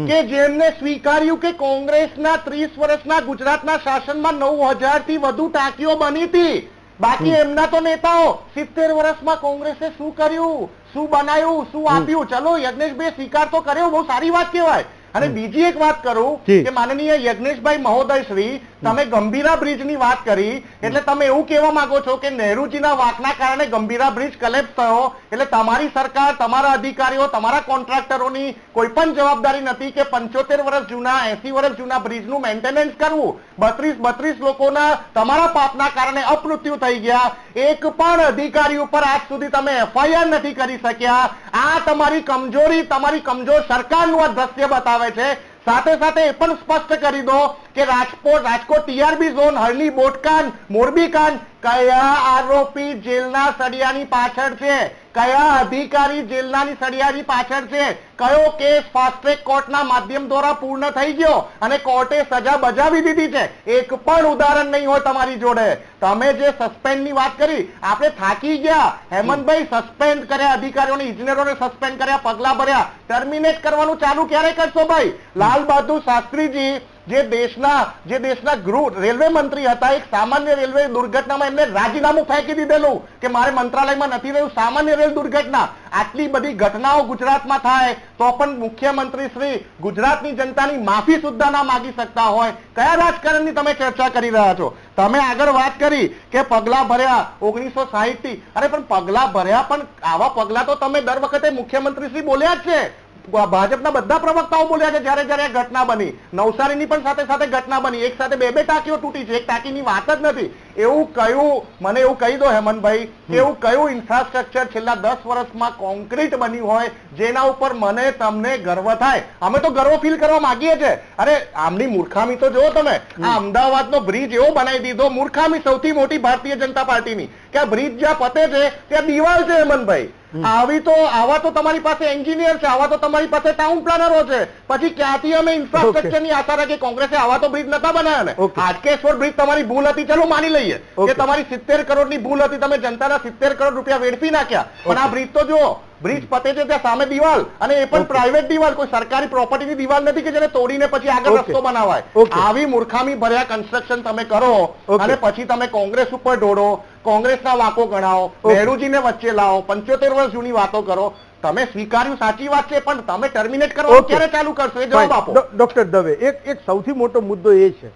કે જેમને સ્વીકાર્યું કે કોંગ્રેસના 30 વર્ષના ગુજરાતના શાસનમાં 9,000 થી વધુ ટાંકીઓ બની હતી. બાકી એમના તો નેતાઓ 70 વર્ષમાં કોંગ્રેસે શું કર્યું, શું બનાવ્યું, શું આપ્યું. ચલો યજ્ઞેશભાઈ સ્વીકાર તો કર્યો, બહુ સારી વાત કહેવાય. અને બીજી એક વાત કરું કે માનનીય યજ્ઞેશભાઈ મહોદય શ્રી, તમે ગંભીરા બ્રિજની વાત કરી એટલે તમે એવું કહેવા માંગો છો કે નહેરુજીના વાકના કારણે ગંભીરા બ્રિજ કલેપ્સ થયો, એટલે તમારી સરકાર, તમારા અધિકારીઓ, તમારા કોન્ટ્રાક્ટરોની કોઈ પણ જવાબદારી નથી કે 75 વર્ષ જૂના, 80 વર્ષ જૂના બ્રિજનું મેન્ટેનન્સ કરવું. 32 લોકોના તમારા પાપના કારણે અપમૃત્યુ થઈ ગયા. એક પણ અધિકારી ઉપર આજ સુધી તમે એફઆઈઆર નથી કરી શક્યા. આ તમારી કમજોરી, તમારી કમજોર સરકારનું આ દ્રશ્ય બતાવે છે. સાથે સાથે એ પણ સ્પષ્ટ કરી દો કે રાજકોટ ટીઆરબી ઝોન, હરણી બોટકાંડ, મોરબી કાંડ, કયા આરોપી જેલના સળિયાની પાછળ છે, કયા અધિકારી જેલનાની સળિયાની પાછળ છે, કયો કેસ ફાસ્ટ ટ્રેક કોર્ટના માધ્યમ દ્વારા પૂર્ણ થઈ ગયો અને કોર્ટે સજા બજાવી દીધી છે. એક પણ ઉદાહરણ નહીં હોય તમારી જોડે. તમે જે સસ્પેન્ડની વાત કરી, આપણે થાકી ગયા હેમંતભાઈ. સસ્પેન્ડ કર્યા અધિકારીઓને, ઇજનેરોને સસ્પેન્ડ કર્યા, પગલા ભર્યા. ટર્મિનેટ કરવાનું ચાલુ ક્યારે કરશો ભાઈ? લાલ બહાદુર શાસ્ત્રીજી જે દેશના ગૃહ રેલવે મંત્રી હતા, એક સામાન્ય રેલવે દુર્ઘટનામાં એમને રાજીનામું ફેંકી દીધેલું કે મારે મંત્રાલયમાં નથી રહ્યું. સામાન્ય રેલ દુર્ઘટના, આટલી બધી ઘટનાઓ ગુજરાતમાં થાય તો પણ મુખ્યમંત્રી શ્રી ગુજરાતની જનતાની માફી સુદ્ધા ના માંગી શકતા હોય. કયા રાજકારણની તમે ચર્ચા કરી રહ્યા છો? તમે આગળ વાત કરી કે પગલા ભર્યા 1960 થી. અરે પણ પગલા ભર્યા, પણ આવા પગલા તો તમે દર વખતે મુખ્યમંત્રી શ્રી બોલ્યા જ છે, ભાજપના બધા પ્રવક્તાઓ બોલ્યા છે જ્યારે જ્યારે ઘટના બની. નવસારીની પણ સાથે સાથે ઘટના બની, એક સાથે બે ટાંકીઓ તૂટી છે, એક ટાંકીની વાત જ નથી. એવું કયું, મને એવું કહી દો હેમંતભાઈ, કે એવું કયું ઇન્ફ્રાસ્ટ્રક્ચર છેલ્લા 10 વર્ષમાં કોન્ક્રીટ બન્યું હોય જેના ઉપર મને તમને ગર્વ થાય? અમે તો ગર્વ ફીલ કરવા માંગીએ છીએ. અરે આમની મૂર્ખામી તો જુઓ તમે. આ અમદાવાદનો બ્રિજ એવો બનાવી દીધો, મૂર્ખામી સૌથી મોટી ભારતીય જનતા પાર્ટીની, કે આ બ્રિજ જ્યાં પતે છે ત્યાં દિવાલ છે હેમંતભાઈ. આવા તો તમારી પાસે એન્જિનિયર છે, આવા તો તમારી પાસે ટાઉન પ્લાનરો છે, પછી ક્યાંથી અમે ઇન્ફ્રાસ્ટ્રક્ચર ની આશા રાખી? કોંગ્રેસે આવા તો બ્રિજ નતા બનાવ્યા ને. હાટકેશ્વર બ્રિજ તમારી ભૂલ હતી, ચલો માની લઈએ કે તમારી 70 કરોડની ભૂલ હતી, તમે જનતાના 70 કરોડ રૂપિયા વેડફી નાખ્યા. પણ આ બ્રિજ તો જુઓ, બ્રિજ પતે છે ત્યાં સામે દિવાલ, અને એ પણ પ્રાઇવેટ દિવાલ, કોઈ સરકારી પ્રોપર્ટીની દિવાલ નથી કે જેને તોડીને પછી આગળ રસ્તો બનાવાય. આવી મૂર્ખામી ભર્યા કન્સ્ટ્રક્શન તમે કરો અને પછી તમે કોંગ્રેસ ઉપર ઢોળો, કોંગ્રેસના વાંકો ગણાવો, નહેરુજીને વચ્ચે લાવો, 75 વર્ષ જૂની વાતો કરો. તમે સ્વીકાર્યું, સાચી વાત છે, પણ તમે ટર્મિનેટ કરવાનું ક્યારે ચાલુ કરશો એ જવાબ આપો. ડોક્ટર દવે, એક સૌથી મોટો મુદ્દો એ છે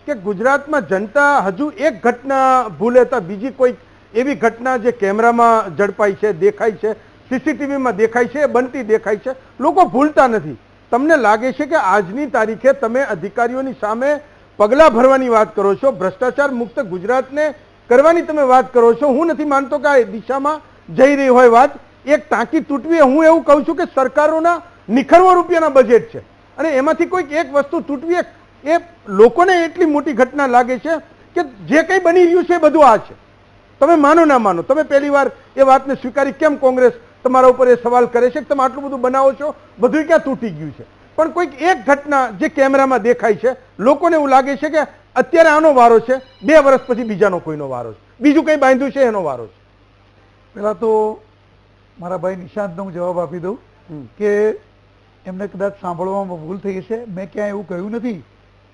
કે ગુજરાતમાં જનતા હજુ એક ઘટના ભૂલે તો બીજી કોઈ એવી ઘટના જે કેમેરામાં ઝડપાઈ છે, દેખાય છે, સીસીટીવીમાં દેખાય છે, બનતી દેખાય છે, લોકો ભૂલતા નથી. તમને લાગે છે કે આજની તારીખે તમે અધિકારીઓની સામે પગલા ભરવાની વાત કરો છો, ભ્રષ્ટાચાર મુક્ત ગુજરાતને કરવાની તમે વાત કરો છો? હું નથી માનતો કે આ દિશામાં જઈ રહી હોય વાત. એક ટાંકી તૂટવી, હું એવું કહું છું કે સરકારોના નિખરવા રૂપિયાના બજેટ છે અને એમાંથી કોઈક એક વસ્તુ તૂટવી એ લોકોને એટલી મોટી ઘટના લાગે છે કે જે કંઈ બની રહ્યું છે એ બધું આ છે. તમે માનો ના માનો, તમે પહેલી વાર એ વાતને સ્વીકારી. કેમ કોંગ્રેસ તમારા ઉપર એ સવાલ કરે છે કે તમે આટલું બધું બનાવો છો, બધું ક્યાં તૂટી ગયું છે? પણ કોઈક એક ઘટના જે કેમેરામાં દેખાય છે, લોકોને એવું લાગે છે કે અત્યારે આનો વારો છે, 2 વર્ષ પછી બીજાનો કોઈનો વારો છે, બીજું કંઈ બાંધ્યું છે એનો વારો છે. પેલા તો મારા ભાઈ નિશાંતનો હું જવાબ આપી દઉં કે એમને કદાચ સાંભળવામાં ભૂલ થઈ હશે. મેં ક્યાંય એવું કહ્યું નથી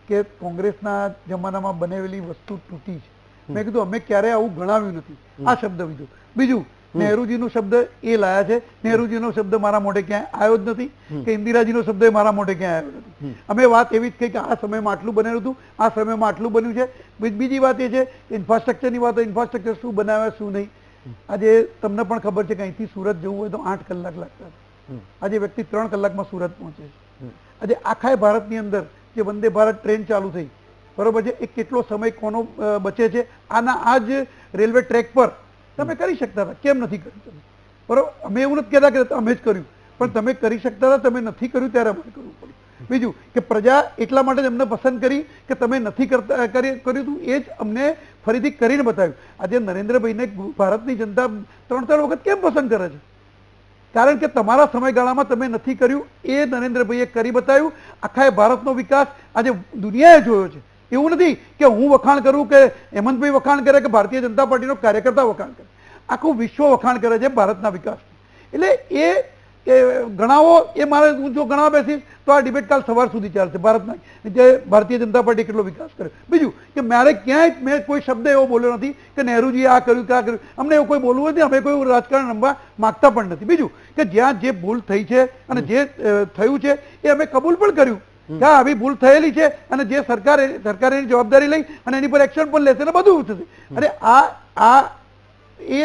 કે કોંગ્રેસના જમાનામાં બનેલી વસ્તુ તૂટી છે. મેં કીધું અમે ક્યારેય આવું ગણાવ્યું નથી, આ શબ્દ કીધું. બીજું નહેરુજીનો શબ્દ એ લાયા છે. નહેરુજીનો શબ્દ મારા મોઢે ક્યાંય આવ્યો જ નથી કે ઇન્દિરાજીનો શબ્દ એ મારા મોઢે ક્યાંય આવ્યો નથી. અમે વાત એવી જ કહી કે આ સમયમાં આટલું બનેલું હતું, આ સમયમાં આટલું બન્યું છે. બીજી વાત એ છે ઇન્ફ્રાસ્ટ્રક્ચરની વાત, ઇન્ફ્રાસ્ટ્રક્ચર શું બનાવ્યા શું નહીં. આજે તમને પણ ખબર છે કે અહીંથી સુરત જવું હોય તો 8 કલાક લાગતા. આજે વ્યક્તિ 3 કલાકમાં સુરત પહોંચે છે. આજે આખા ભારતની અંદર જે વંદે ભારત ટ્રેન ચાલુ થઈ, બરોબર છે, એ કેટલો સમય કોનો બચે છે. આ જ રેલવે ટ્રેક પર તમે કરી શકતા હતા, કેમ નથી કર્યું તમે? બરોબર, અમે એવું નથી કહેતા કે અમે જ કર્યું, પણ તમે કરી શકતા હતા, તમે નથી કર્યું ત્યારે અમારે કરવું પડ્યું. બીજું કે પ્રજા એટલા માટે જ અમને પસંદ કરી કે તમે નથી કરતા કર્યું હતું, એ જ અમને ફરીથી કરીને બતાવ્યું. આજે નરેન્દ્રભાઈને ભારતની જનતા 3 વખત કેમ પસંદ કરે છે? કારણ કે તમારા સમયગાળામાં તમે નથી કર્યું, એ નરેન્દ્રભાઈએ કરી બતાવ્યું. આખા ભારતનો વિકાસ આજે દુનિયાએ જોયો છે. એવું નથી કે હું વખાણ કરું કે હેમંતભાઈ વખાણ કરે કે ભારતીય જનતા પાર્ટીનો કાર્યકર્તા વખાણ કરે, આખું વિશ્વ વખાણ કરે છે ભારતના વિકાસ. એટલે એ ગણાવો, એ મારે હું જો ગણાવવા બેસીશ તો આ ડિબેટ કાલ સવાર સુધી ચાલશે. ભારતના જે ભારતીય જનતા પાર્ટી કેટલો વિકાસ કર્યો. બીજું કે મારે ક્યાંય મેં કોઈ શબ્દ એવો બોલ્યો નથી કે નહેરુજીએ આ કર્યું કે આ કર્યું. અમને એવું કોઈ બોલવું નથી, અમે કોઈ રાજકારણ રમવા માગતા પણ નથી. બીજું કે જ્યાં જે ભૂલ થઈ છે અને જે થયું છે એ અમે કબૂલ પણ કર્યું કે આવી ભૂલ થયેલી છે અને જે સરકારે એની જવાબદારી લઈ અને એની પર એક્શન પણ લેશે ને બધું થશે. અને એ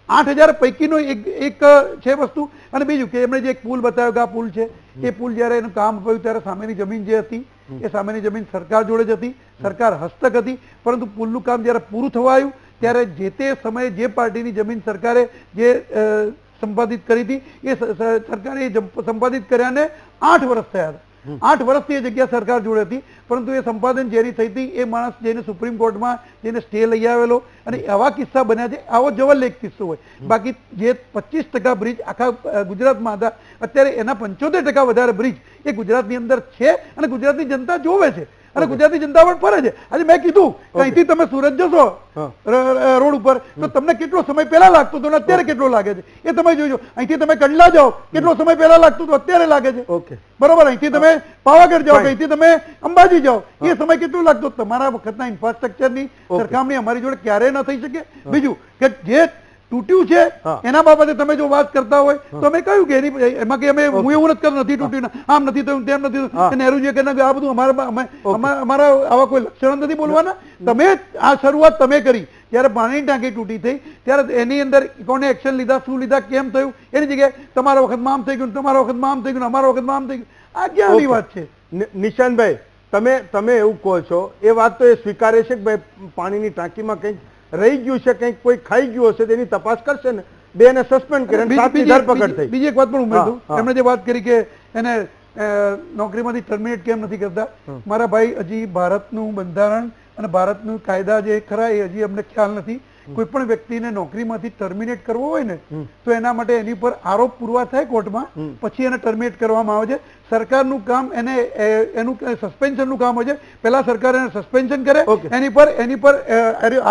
8,000 પૈકીનો એક છે વસ્તુ. અને બીજું કે એમણે જે એક પુલ બતાવ્યો કે આ પુલ છે, એ પુલ જ્યારે એનું કામ થયું ત્યારે સામેની જમીન જે હતી એ સામેની જમીન સરકાર જોડે જ હતી, સરકાર હસ્તક હતી. પરંતુ પુલનું કામ જ્યારે પૂરું થવા આવ્યું ત્યારે જે તે સમયે જે પાર્ટીની જમીન સરકારે જે સંપાદિત કરી હતી એ સરકારે સંપાદિત કર્યાને 8 વર્ષ થયા હતા. 8 વર્ષથી એ જગ્યા સરકાર જોડે હતી, પરંતુ એ સંપાદન જેની થઈ હતી એ માણસ જઈને સુપ્રીમ કોર્ટમાં જઈને સ્ટે લઈ આવેલો. અને આવા કિસ્સા બન્યા છે. આવો જવલ્લે એક કિસ્સો હોય. બાકી જે 25% બ્રિજ આખા ગુજરાતમાં હતા, અત્યારે એના 75% વધારે બ્રિજ એ ગુજરાતની અંદર છે અને ગુજરાતની જનતા જોવે છે અને ગુજરાતની જનતા પણ ફરે છે. આજે મેં કીધું કે અહીંથી તમે સુરત જશો રોડ ઉપર તો તમને કેટલો સમય પહેલા લાગતો હતો અત્યારે કેટલો લાગે છે એ તમે જોજો. અહીંથી તમે કંડલા જાઓ કેટલો સમય પહેલા લાગતો હતો અત્યારે લાગે છે. ઓકે, બરોબર. અહીંથી તમે પાવાગઢ જાઓ, અહીંથી તમે અંબાજી જાઓ, એ સમય કેટલો લાગતો. તમારા વખતના ઇન્ફ્રાસ્ટ્રક્ચરની સરખામણી અમારી જોડે ક્યારેય ન થઈ શકે. બીજું કે જે તૂટ્યું છે એના બાબતે તમે જો વાત કરતા હોય તો અમે કહ્યું કે એમાં કે અમે હું એવું નથી કરતો નથી તૂટ્યું, આમ નથી થયું, તેમ નથી થયું. નહેરુજીએ કહ્યું આ બધું અમારા આવા કોઈ લક્ષણો નથી બોલવાના. તમે આ શરૂઆત તમે કરી ત્યારે પાણીની ટાંકી તૂટી થઈ ત્યારે એની અંદર કોને એક્શન લીધા, શું લીધા, કેમ થયું, એની જગ્યાએ તમારા વખતમાં આમ થઈ ગયું, તમારા વખતમાં આમ થઈ ગયું, અમારા વખતમાં આમ થઈ ગયું. આ ક્યાં આવી વાત છે? નિશાનભાઈ, તમે એવું કહો છો એ વાત તો એ સ્વીકારે છે કે ભાઈ પાણીની ટાંકીમાં કંઈક રહી ગયું છે, કંઈક કોઈ ખાઈ ગયું હશે તેની તપાસ કરશે ને. 2 ને સસ્પેન્ડ કર્યા, 7ની ધરપકડ થઈ. બીજી એક વાત પણ ઉમેરું, એમણે જે વાત કરી કે એને નોકરીમાંથી ટર્મિનેટ કેમ નથી કરતા. મારા ભાઈ, હજી ભારતનું બંધારણ અને ભારતનું કાયદા જે ખરા એ હજી અમને ખ્યાલ નથી. કોઈ પણ વ્યક્તિને નોકરીમાંથી ટર્મિનેટ કરવો હોય ને તો એના માટે એની પર આરોપ પુરવા થાય કોર્ટમાં, પછી એને ટર્મિનેટ કરવામાં આવે છે. સરકારનું કામ એનું સસ્પેન્શનનું કામ હોય છે. પહેલા સરકાર એને સસ્પેન્શન કરે, એની પર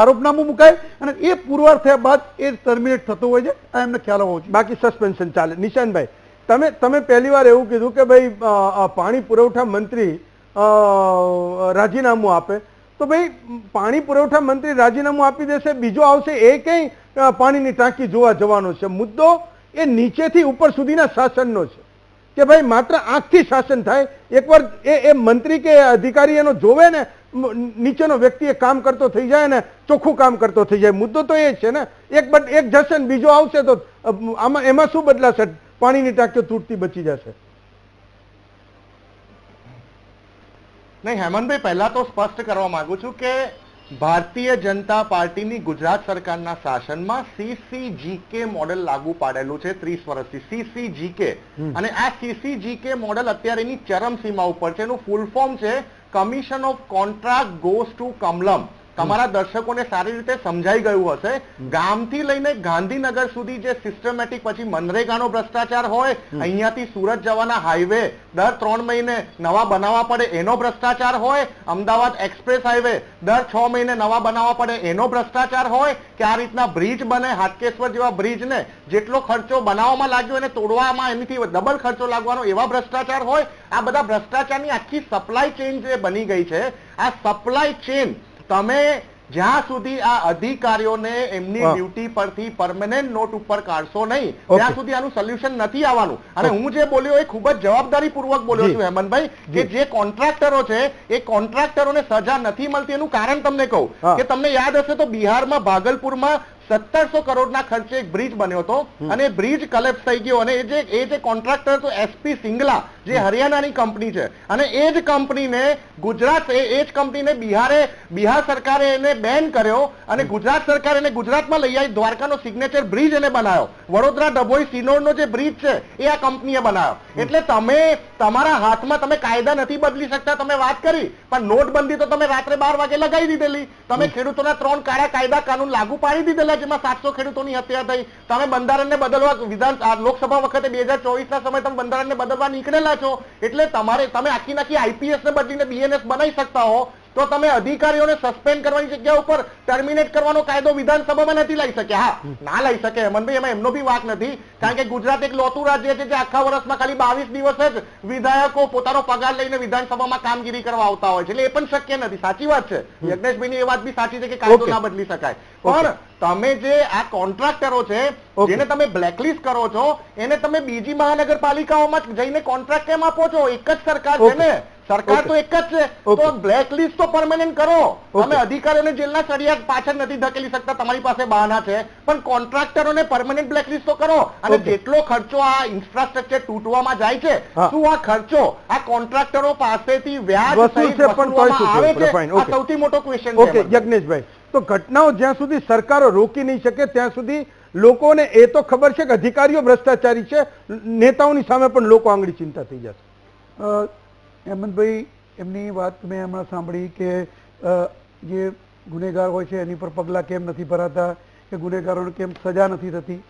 આરોપનામું મુકાય અને એ પુરવાર થયા બાદ એ ટર્મિનેટ થતો હોય છે. આ એમને ખ્યાલ હોવો જોઈએ. બાકી સસ્પેન્શન ચાલે. નિશાનભાઈ, તમે પહેલી વાર એવું કીધું કે ભાઈ પાણી પુરવઠા મંત્રી રાજીનામું આપે, તો ભાઈ પાણી પુરવઠા મંત્રી રાજીનામું આપી દેશે, બીજો આવશે એ કઈ પાણીની ટાંકી જોવા જવાનો છે. મુદ્દો એ નીચેથી ઉપર સુધીના શાસનનો છે કે ભાઈ માત્ર આંખથી શાસન થાય. એકવાર એ મંત્રી કે અધિકારી એનો જોવે ને, નીચેનો વ્યક્તિ એ કામ કરતો થઈ જાય ને, ચોખ્ખું કામ કરતો થઈ જાય. મુદ્દો તો એ છે ને, એક જશે ને બીજો આવશે તો એમાં શું બદલાશે? પાણીની ટાંકીઓ તૂટતી બચી જશે. નહીં હેમંતભાઈ, પહેલા તો સ્પષ્ટ કરવા માંગુ છું કે ભારતીય જનતા પાર્ટીની ગુજરાત સરકારના શાસનમાં CCGK મોડેલ લાગુ પાડેલું છે 30 વર્ષથી. CCGK અને આ CCGK મોડેલ અત્યારે એની ચરમસીમા ઉપર છે. એનું ફૂલ ફોર્મ છે commission of contract goes to Kamalam. તમારા દર્શકોને સારી રીતે સમજાઈ ગયું હશે. ગામથી લઈને ગાંધીનગર સુધી જે સિસ્ટમેટિક, પછી મનરેગાનો ભ્રષ્ટાચાર હોય, અહીંયાથી સુરત જવાના હાઈવે દર 3 મહિને નવા બનાવવા પડે એનો ભ્રષ્ટાચાર હોય, અમદાવાદ એક્સપ્રેસ હાઈવે દર 6 મહિને નવા બનાવવા પડે એનો ભ્રષ્ટાચાર હોય, કે આ રીતના બ્રિજ બને, હાટકેશ્વર જેવા બ્રિજને જેટલો ખર્ચો બનાવવામાં લાગ્યો એને તોડવામાં એનાથી ડબલ ખર્ચો લાગવાનો એવા ભ્રષ્ટાચાર હોય. આ બધા ભ્રષ્ટાચારની આખી સપ્લાય ચેઇન જે બની ગઈ છે, આ સપ્લાય ચેઇન તમે જ્યાં સુધી આ અધિકારીઓને એમની ડ્યુટી પરથી પરમેનન્ટ નોટ ઉપર કાઢશો નહીં ત્યાં સુધી આનું સોલ્યુશન નથી આવવાનું. અને હું જે બોલ્યો એ ખૂબ જ જવાબદારીપૂર્વક બોલ્યો છું હેમંતભાઈ, કે જે કોન્ટ્રાક્ટરો છે એ કોન્ટ્રાક્ટરોને સજા નથી મળતી એનું કારણ તમને કહું કે તમને યાદ હશે તો બિહારમાં ભાગલપુરમાં 1700 કરોડના ખર્ચે એક બ્રિજ બન્યો હતો અને બ્રિજ કલેપ્સ થઈ ગયો. અને એ જે કોન્ટ્રાક્ટર હતો SP સિંગલા, જે હરિયાણાની કંપની છે, અને એ જ કંપનીને ગુજરાત એ જ કંપનીને બિહાર સરકારે એને બેન કર્યો અને ગુજરાત સરકારે એને ગુજરાતમાં લઈ આવી. દ્વારકાનો સિગ્નેચર બ્રિજ એને બનાવ્યો. વડોદરા ડભોઈ સિનોરનો જે બ્રિજ છે એ આ કંપનીએ બનાવ્યો. એટલે તમે તમારા હાથમાં તમે કાયદા નથી બદલી શકતા. તમે વાત કરી પણ નોટબંધી તો તમે રાત્રે 12 વાગે લગાવી દીધેલી. તમે ખેડૂતોના 3 કાળા કાયદા કાનૂન લાગુ પાડી દીધેલા, જેમાં 700 ખેડૂતોની હત્યા થઈ. તમે બંધારણને બદલવા લોકસભા વખતે 2024 ના સમય તમે બંધારણને બદલવા નીકળેલા છો. એટલે તમે આખી IPS ને બદલીને BNS બનાવી શકતા હો તો તમે અધિકારીઓને સસ્પેન્ડ કરવાની જગ્યા ઉપર ટર્મિનેટ કરવાનો કાયદો વિધાનસભામાં નથી લઈ શક્યા. હા, ના લઈ શકે હેમંતભાઈ, એમાં એમનો બી વાક નથી, કારણ કે ગુજરાત એક લોતું રાજ્ય છે જે આખા વર્ષમાં ખાલી 22 દિવસ જ વિધાયકો પોતાનો પગાર લઈને વિધાનસભામાં કામગીરી કરવા આવતા હોય છે. એટલે એ પણ શક્ય નથી. સાચી વાત છે યજ્ઞેશભાઈની, એ વાત બી સાચી છે કે કાયદો ના બદલી શકાય. પણ તમે જે આ કોન્ટ્રાક્ટરો છે જેને તમે બ્લેકલિસ્ટ કરો છો એને તમે બીજી મહાનગરપાલિકાઓમાં જઈને કોન્ટ્રાક્ટ કેમ આપો છો? એક જ સરકાર છે ને, સરકાર તો એક જ છે. તો બ્લેકલિસ્ટ તો પરમેનન્ટ કરો. તમે અધિકારીઓને જેલના સળિયા પાછળ નથી ધકેલી શકતા, તમારી પાસે બહાના છે, પણ કોન્ટ્રાક્ટરોને પરમેનન્ટ બ્લેકલિસ્ટ તો કરો. અને જેટલો ખર્ચો આ ઇન્ફ્રાસ્ટ્રક્ચર તૂટવામાં જાય છે, શું આ ખર્ચો આ કોન્ટ્રાક્ટરો પાસેથી વ્યાજ સહિત વસૂલવામાં આવે છે? આ સૌથી મોટો ક્વેશ્ચન છે. ઓકે યજ્ઞેશભાઈ, તો ઘટનાઓ જ્યાં સુધી સરકારો રોકી નહીં શકે ત્યાં સુધી લોકોને એ તો ખબર છે કે અધિકારીઓ ભ્રષ્ટાચારી છે, નેતાઓની સામે પણ લોકો આંગળી ચિંતા થઈ જશે. હેમંતભાઈ, એમની વાત મેં હમણાં સાંભળી કે જે ગુનેગાર હોય છે એની પર પગલાં કેમ નથી ભરાતા, કે ગુનેગારોને કેમ સજા નથી થતી.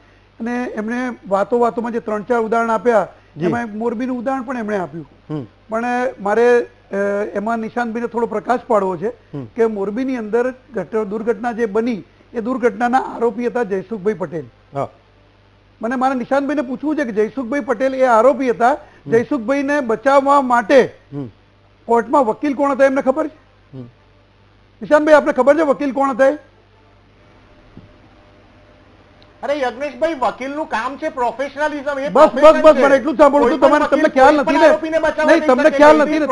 અને એમણે વાતોમાં જે 3-4 ઉદાહરણ આપ્યા, એમાં મોરબીનું ઉદાહરણ પણ એમણે આપ્યું. પણ મારે એમાં નિશાંતભાઈને થોડો પ્રકાશ પાડવો છે કે મોરબીની અંદર દુર્ઘટના જે બની એ દુર્ઘટનાના આરોપી હતા જયસુખભાઈ પટેલ. મને મારા નિશાંતભાઈને પૂછવું છે કે જયસુખભાઈ પટેલ એ આરોપી હતા, જયસુખભાઈને બચાવવા માટે કોર્ટમાં વકીલ કોણ હતા એમને ખબર છે? નિશાંતભાઈ, આપને ખબર છે વકીલ કોણ હતા? અરે યજ્ઞેશભાઈ, વકીલનું કામ છે પ્રોફેશનલિઝમ. બસ મને એટલું સાંભળું છું. તમને ખ્યાલ નથી ને? નહીં, તમને ખ્યાલ નથી ને?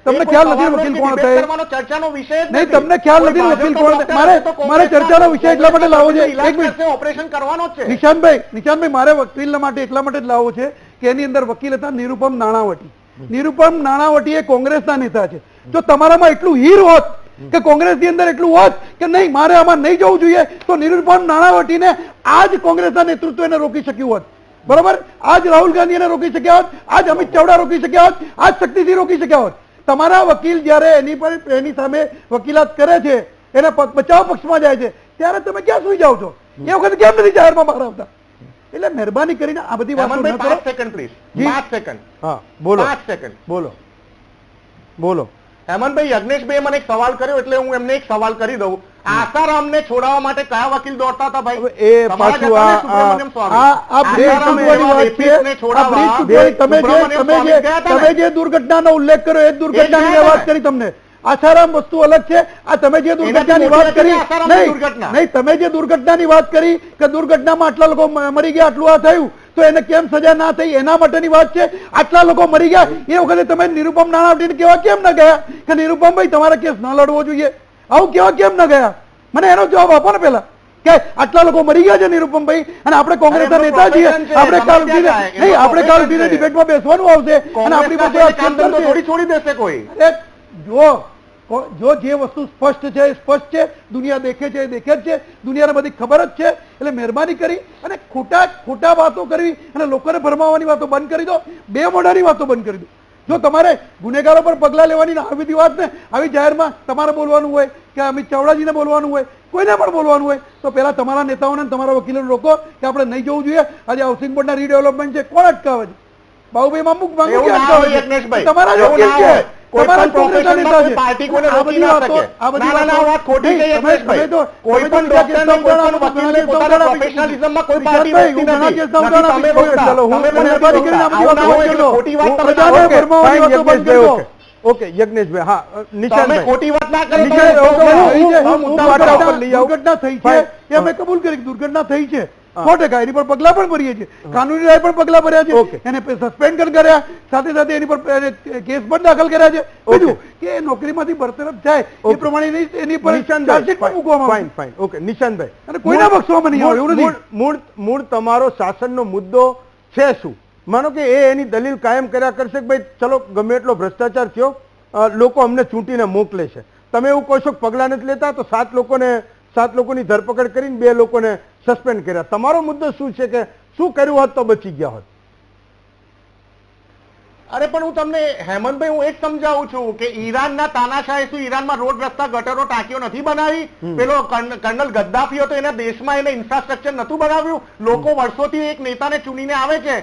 તમને ખ્યાલ નથી વકીલ કોણ હતા? ચર્ચાનો વિષય નહીં, તમને ખ્યાલ નથી વકીલ કોણ હતા? મારે ચર્ચાનો વિષય એટલા માટે લાવવો છે. એક મિનિટ, ઓપરેશન કરવાનો છે નિશાંતભાઈ, મારે વકીલ માટે એટલા માટે જ લાવવો છે કે એની અંદર વકીલ હતા નિરુપમ નાણાવટી. નિરુપમ નાણાવટી એ કોંગ્રેસના નેતા છે. જો તમારામાં એટલું હીર હોત કે કોંગ્રેસની અંદર એટલું હોત કે નહીં મારે આમાં નહીં જવું જોઈએ, તો નિરુપમ નાણાવટીને આજ કોંગ્રેસના નેતૃત્વ એને રોકી શક્યું હોત. બરોબર? આજ રાહુલ ગાંધી એને રોકી શક્યા હોત, આજ અમિત ચાવડા રોકી શક્યા હોત, આજ શક્તિસિંહ રોકી શક્યા હોત. તમારા વકીલ જયારે એની સામે વકીલાત કરે છે, એના બચાવ પક્ષમાં જાય છે, ત્યારે તમે ક્યાં સુઈ જાઓ છો? એ વખતે કેમ નથી જાહેરમાં બહાર આવતા? એટલે મહેરબાની કરીને આ બધી વાતો ન કરો. 5 સેકન્ડ પ્લીઝ. 5 સેકન્ડ. હા, બોલો. 5 સેકન્ડ. બોલો. હેમંતભાઈ, યજ્ઞેશભાઈ મને એક સવાલ કર્યો એટલે હું એમને એક સવાલ કરી દઉં. આસારામને છોડાવવા માટે કયા વકીલ દોડતા હતા ભાઈ? એ પાછું તમે જે દુર્ઘટનાનો ઉલ્લેખ કર્યો એ દુર્ઘટનાની વાત કરી. તમને આસારામ વસ્તુ અલગ છે. આ તમે જે દુર્ઘટનાની વાત કરી, નહીં, તમે જે દુર્ઘટનાની વાત કરી કે દુર્ઘટનામાં આટલા લોકો મરી ગયા, આટલું આ થયું, તો એને કેમ સજા ના થઈ એના માટેની વાત છે. આટલા લોકો મરી ગયા એ વખતે તમે નિરુપમ નાણાવટીને કેવા કેમ ન ગયા કે નિરુપમભાઈ તમારા કેસ ન લડવો જોઈએ? આવું કેવા કેમ ન ગયા? મને એનો જવાબ આપો ને પેલા, કે આટલા લોકો મરી ગયા છે નિરુપમભાઈ, અને આપણે કોંગ્રેસના નેતા છીએ, આપણે કાલ ઉઠીને ડિબેટમાં બેસવાનું આવશે અને આપણી પાસે થોડી છોડી દેશે કોઈ? જો જે વસ્તુ સ્પષ્ટ છે એ સ્પષ્ટ છે, દુનિયા દેખે છે એ દેખે જ છે, દુનિયાને બધી ખબર જ છે. એટલે મહેરબાની કરી અને ખોટા વાતો કરવી અને લોકોને ભરમાવાની વાતો બંધ કરી દો. બે મોઢાની વાતો બંધ કરી દો. જો તમારે ગુનેગારો પર પગલાં લેવાની આવી બધી વાત ને આવી જાહેરમાં તમારે બોલવાનું હોય કે અમિત ચાવડાજીને બોલવાનું હોય, કોઈને પણ બોલવાનું હોય, તો પેલા તમારા નેતાઓને તમારા વકીલોને રોકો કે આપણે નહીં જવું જોઈએ. આજે હાઉસિંગ બોર્ડના રીડેવલપમેન્ટ છે, કોણ અટકાવે છે? બાબુભાઈ માંગુ તમારા જ વકીલ છે, તમારા કોંગ્રેસના નેતા છે. આ બધી વાતો ઓકે યજ્ઞેશભાઈ, હા તમે નિશાંતભાઈ, ખોટી વાત ના કરો. દુર્ઘટના થઈ છે એ અમે કબૂલ કરી કે દુર્ઘટના થઈ છે 100%. એની પર પગલા પણ ભરીએ છીએ, કાનૂની રાય પણ પગલા ભર્યા ઓકે. છે, એને સસ્પેન્ડ પણ કર્યા, સાથે સાથે એની પર કેસ પણ દાખલ કર્યા છે. બીજું કે એ નોકરીમાંથી બરતરફ જાય એ પ્રમાણે એની પર ચાર્જશીટ પણ મૂકવામાં આવે છે. ફાઇન, ઓકે નિશાંતભાઈ, અને કોઈના બક્ષવામાં નહીં આવે એવું નથી. મૂળ તમારો શાસનનો મુદ્દો છે શું? માનો કે એ એની દલીલ કાયમ કર્યા કરશે કે ભાઈ ચલો ગમે એટલો ભ્રષ્ટાચાર થયો, લોકો અમને ચૂંટીને મોકલે છે, તમે એવું કહો છો કે પગલાં નથી લેતા, તો 7 લોકોની ધરપકડ કરીને 2 લોકોને સસ્પેન્ડ કર્યા. તમારો મુદ્દો શું છે કે શું કર્યું હોત તો બચી ગયા હોત? અરે પણ હું તમને હેમંતભાઈ હું એક સમજાવું છું કે ઈરાનના તાનાશાહે શું ઈરાનમાં રોડ રસ્તા ગટરો ટાંકીઓ નથી બનાવી? પેલો કર્નલ ગદ્દાફી હતો એના દેશમાં એને ઇન્ફ્રાસ્ટ્રક્ચર નતું બનાવ્યું? લોકો વર્ષોથી એક નેતાને ચૂનીને આવે છે,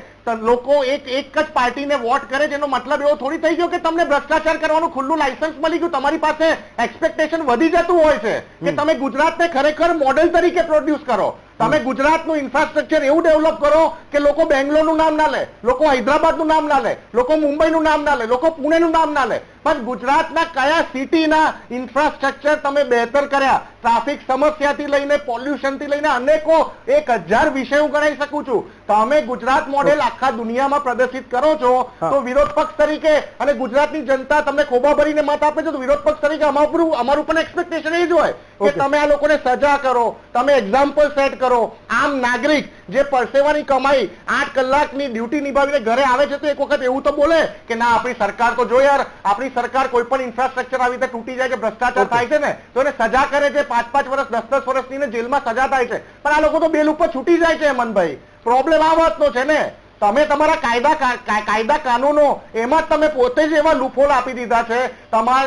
લોકો એક જ પાર્ટીને વોટ કરે છે, એનો મતલબ એવો થોડી થઈ ગયો કે તમને ભ્રષ્ટાચાર કરવાનું ખુલ્લું લાયસન્સ મળી ગયું. તમારી પાસે એક્સપેક્ટેશન વધી જતું હોય છે કે તમે ગુજરાતને ખરેખર મોડેલ તરીકે પ્રોડ્યુસ કરો. તમે ગુજરાતનું ઇન્ફ્રાસ્ટ્રક્ચર એવું ડેવલપ કરો કે લોકો બેંગ્લોરનું નામ ના લે, લોકો હૈદરાબાદનું નામ ના લે, લોકો મુંબઈનું નામ ના લે, લોકો પુણેનું નામ ના લે, પણ ગુજરાતના કયા સિટીના ઇન્ફ્રાસ્ટ્રક્ચર તમે બહેતર કર્યા? ટ્રાફિક સમસ્યાથી લઈને પોલ્યુશનથી લઈને અનેકો 1000 વિષય હું ગણાવી શકું છું. તમે ગુજરાત મોડેલ આખા દુનિયામાં પ્રદર્શિત કરો છો તો વિરોધ પક્ષ તરીકે અને ગુજરાતની જનતા તમને ખોબા ભરીને મત આપે છે, તો વિરોધ પક્ષ તરીકે અમારું પણ એક્સપેક્ટેશન એ જ હોય કે તમે આ લોકોને સજા કરો, તમે એક્ઝામ્પલ સેટ કરો. આમ નાગરિક જે પરસેવાની કમાઈ 8 કલાકની ડ્યુટી નિભાવીને ઘરે આવે છે તો એક વખત એવું તો બોલે કે ના આપણી સરકાર તો જો યાર, આપણી સરકાર કોઈ પણ ઇન્ફ્રાસ્ટ્રક્ચર આવી રીતે તૂટી જાય છે, ભ્રષ્ટાચાર થાય છે ને તો એને સજા કરે છે, 5-5 વર્ષ 10-10 વર્ષની ને જેલમાં સજા થાય છે, પણ આ લોકો તો બેલ ઉપર છૂટી જાય છે. હેમંતભાઈ, પ્રોબ્લેમ આ વાતનો છે ને, તમે તમારા કાયદા કાનૂનો એમાં જ તમે પોતે જ એવા લૂપહોલ આપી દીધા છે.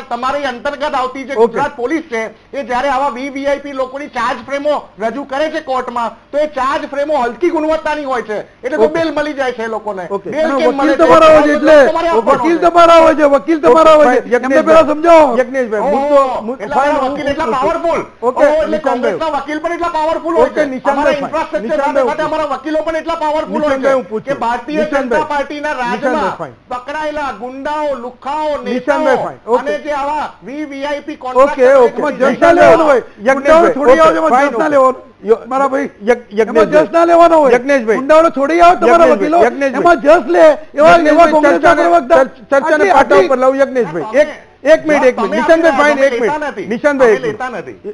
તમારી અંતર્ગત આવતી જે ગુજરાત પોલીસ છે એ જ્યારે આવા વીવીઆઈપી લોકોની ચાર્જ ફ્રેમો રજૂ કરે છે કોર્ટમાં તો એ ચાર્જ ફ્રેમો હલકી ગુણવત્તાની હોય છે, એટલે તો બેલ મળી જાય છે એ લોકોને. બેલ કેમ મળે છે? વકીલ તમારા હોય છે, વકીલ તમારા હોય છે, એમને પહેલા સમજાવો. વકીલ એટલા પાવરફુલ, એટલે કોંગ્રેસના વકીલ પણ એટલા પાવરફુલ હોય છે, અમારા ઇન્ફ્રાસ્ટ્રક્ચર સાથે અમારા વકીલો પણ એટલા પાવરફુલ હોય છે કે ભારતીય જનતા પાર્ટીના રાજમાં પકડાયેલા ગુંડાઓ, લુખ્ખાઓ, નેતાઓ અને જે આવા વીવીઆઈપી કોન્ટ્રાક્ટર જજ લેવાનું હોય, ગુંડાઓ છોડી આવો, જજ ના લેવાનું મારા ભાઈ, એમાં જજ ના લેવાનો હોય. ગુંડાઓને છોડી આવો તમારા વકીલો, એમાં જજ લે એવા કોંગ્રેસના પ્રવક્તા ચર્ચાને પાટા ઉપર લાવ. યજ્ઞેશભાઈ એક મિનિટ, નિશાંતભાઈ,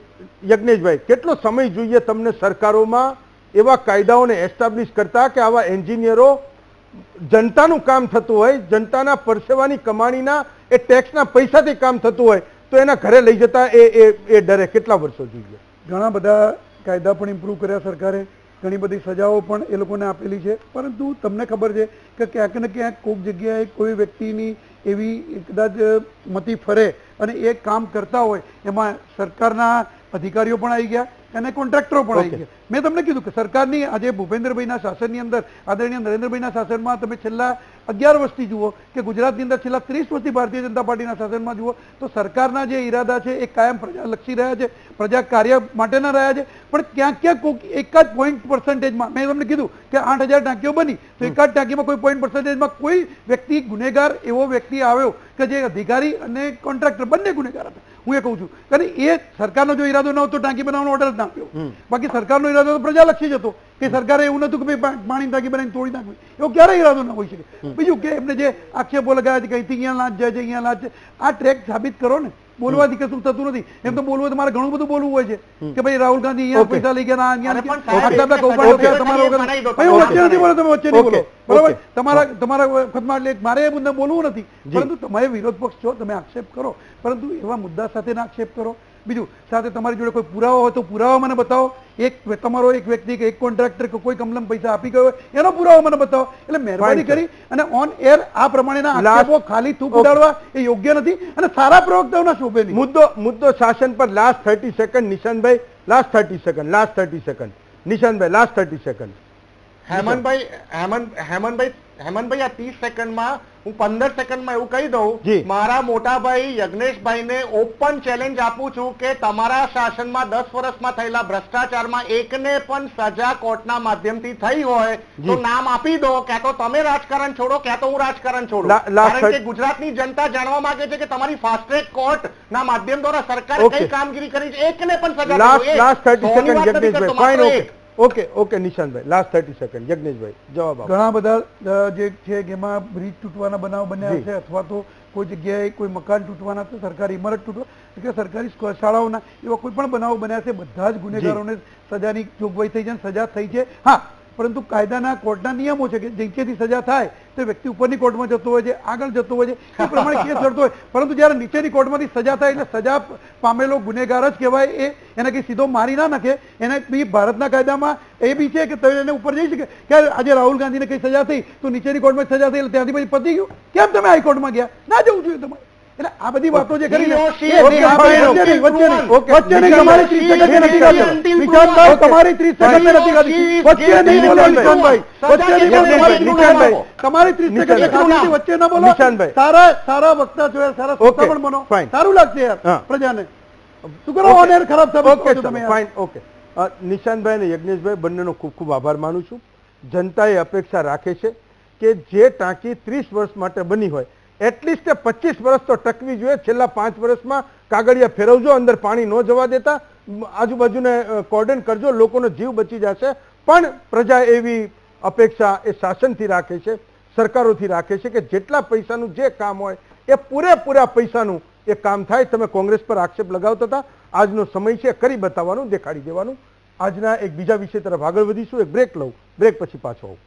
યજ્ઞેશભાઈ કેટલો સમય જોઈએ તમને સરકારોમાં એવા કાયદાઓને એસ્ટાબ્લિશ કરતા કે આવા એન્જિનિયરો જનતાનું કામ થતું હોય, જનતાના પરસેવાની કમાણીના એ ટેક્સના પૈસાથી કામ થતું હોય તો એના ઘરે લઈ જતા એ ડરે? કેટલા વર્ષો જોઈએ? ઘણા બધા કાયદા પણ ઇમ્પ્રૂવ કર્યા સરકારે, ઘણી બધી સજાઓ પણ એ લોકોને આપેલી છે, પરંતુ તમને ખબર છે કે ક્યાંક ને ક્યાંક કોઈક જગ્યાએ કોઈ વ્યક્તિની એવી કદાચ મતી ફરે અને એ કામ કરતા હોય એમાં સરકારના અધિકારીઓ પણ આવી ગયા અને કોન્ટ્રાક્ટરો પણ આવી ગયા. મેં તમને કીધું કે સરકારની આજે ભૂપેન્દ્રભાઈના શાસનની અંદર, આદરણીય નરેન્દ્રભાઈના શાસનમાં તમે છેલ્લા 11 વર્ષથી જુઓ કે ગુજરાતની અંદર છેલ્લા 30 વર્ષથી ભારતીય જનતા પાર્ટીના શાસનમાં જુઓ તો સરકારના જે ઈરાદા છે એ કાયમ પ્રજાલક્ષી રહ્યા છે, પ્રજા કાર્ય માટેના રહ્યા છે, પણ ક્યાંક ક્યાંક એકાદ પોઈન્ટ પર્સન્ટેજમાં મેં તમને કીધું કે 8000 ટાંકીઓ બની તો એકાદ ટાંકીમાં કોઈ પોઈન્ટ પર્સન્ટેજમાં કોઈ વ્યક્તિ ગુનેગાર એવો વ્યક્તિ આવ્યો કે જે અધિકારી અને કોન્ટ્રાક્ટર બંને ગુનેગાર હતા. હું એ કહું છું કારણ એ સરકારનો જો ઈરાદો ન હતો ટાંકી બનાવવાનો ઓર્ડર જ ના આપ્યો, બાકી સરકારનો ઈરાદો તો પ્રજાલક્ષી જ હતો કે સરકારે એવું નતું કે ભાઈ પાણી ટાંકી બનાવીને તોડી નાખવી, એવો ક્યારેય ઈરાદો ન હોઈ શકે. બીજું કે એમને જે આક્ષેપો લગાવ્યા છે કે અહીંથી અહીંયા લાંચ જાય છે, અહીંયા લાંચ છે, આ ટ્રેક સાબિત કરો ને. બોલવાથી કશું થતું નથી. એમ તો બોલવું તમારે ઘણું બધું બોલવું હોય છે કે ભાઈ રાહુલ ગાંધી અહીંયા પૈસા લઈ ગયા, તમારા વચ્ચે નથી બોલો, તમે વચ્ચે નહીં બોલો, બરાબર? તમારા વખતમાં એટલે મારે એ મુદ્દે બોલવું નથી, પરંતુ તમે વિરોધ પક્ષ છો, તમે આક્ષેપ કરો, પરંતુ એવા મુદ્દા સાથે આક્ષેપ કરો. બીજું સાથે તમારી જોડે કોઈ પુરાવો હોય તો પુરાવો મને બતાવો. તમારો એક વ્યક્તિ કે એક કોન્ટ્રાક્ટર કે કોઈ કમલમ પૈસા આપી ગયો એનો પુરાવો મને બતાવો. એટલે મહેરબાની કરી અને ઓન એર આ પ્રમાણેના આક્ષેપો ખાલી થૂક ઉડાડવા એ યોગ્ય નથી અને સારા પ્રવક્તાઓના શોભે નહીં. મુદ્દો શાસન પર last 30 second Nishantbhai, last 30 second Nishantbhai, last 30 second. Hemantbhai આ 30 સેકન્ડમાં હું 15 સેકન્ડમાં એવું કહી દઉં, જી. મારા મોટા ભાઈ યજ્ઞેશભાઈને ઓપન ચેલેન્જ આપું છું કે તમારા શાસનમાં 10 વર્ષમાં થયેલા ભ્રષ્ટાચારમાં એકને પણ સજા કોર્ટના માધ્યમથી થઈ હોય તો નામ આપી દો, ક્યાં તો તમે રાજકારણ છોડો ક્યાં તો હું રાજકારણ છોડું. કારણ કે ગુજરાતની જનતા જાણવા માંગે છે કે તમારી ફાસ્ટ ટ્રેક કોર્ટ ના માધ્યમ દ્વારા સરકારે કઈ કામગીરી કરી છે, એકને પણ સજા લાસ્ટ 30 સેકન્ડ યજ્ઞેશભાઈ. Fine. Okay Nishantbhai, last 30 second યજ્ઞેશભાઈ જવાબ આપો. ઘણા બધા જે છે કે એમાં બ્રિજ તૂટવાના બનાવ બન્યા છે અથવા તો કોઈ જગ્યાએ કોઈ મકાન તૂટવાના છે, સરકારી ઇમારત તૂટવા કે સરકારી શાળાઓના એવા કોઈ પણ બનાવો બન્યા છે, બધા જ ગુનેગારોને સજાની જોગવાઈ થઈ છે, સજા થઈ છે. હા, પરંતુ કાયદાના કોર્ટના નિયમો છે કે જેથી સજા થાય તો વ્યક્તિ ઉપરની કોર્ટમાં જતો હોય છે, આગળ જતો હોય છે, એ પ્રમાણે કેસ લડતો હોય. પરંતુ જ્યારે નીચેની કોર્ટમાંથી સજા થાય એટલે સજા પામેલો ગુનેગાર જ કહેવાય. એને કંઈ સીધો મારી ના નાખે. એને બી ભારતના કાયદામાં એ બી છે કે તમે એને ઉપર જઈ શકે કે આજે રાહુલ ગાંધીને કઈ સજા થઈ તો નીચેની કોર્ટમાં સજા થઈ એટલે ત્યાંથી પછી પતી ગયું, કેમ તમે હાઈકોર્ટમાં ગયા? ના જવું જોઈએ તમારે. એટલે આ બધી વાતો જે કરી વચ્ચે ના બોલો. સારા વક્તા જોયા, સારા શ્રોતા પણ બનો, સારું લાગશે યાર પ્રજાને. શું કરો ઓન ખરાબ સાબિત. ઓકે નિશાંતભાઈ અને યજ્ઞેશભાઈ બંનેનો ખૂબ ખૂબ આભાર માનું છું. જનતાએ અપેક્ષા રાખે છે કે જે ટાંકી 30 વર્ષ માટે બની હોય એટલીસ્ટ 25 વર્ષ તો ટકવી જોઈએ. છેલ્લા 5 વર્ષમાં કાગળિયા ફેરવજો, અંદર પાણી ન જવા દેતા, આજુબાજુને કોર્ડન કરજો, લોકોનો જીવ બચી જશે. પણ પ્રજા એવી અપેક્ષા એ શાસનથી રાખે છે, સરકારોથી રાખે છે કે જેટલા પૈસાનું જે કામ હોય એ પૂરેપૂરા પૈસાનું એ કામ થાય. તમે કોંગ્રેસ પર આક્ષેપ લગાવતા હતા, આજનો સમય છે કરી બતાવવાનું, દેખાડી દેવાનું. આજના એક બીજા વિષય તરફ આગળ વધીશું. એક બ્રેક લઉં, બ્રેક પછી પાછો આવું.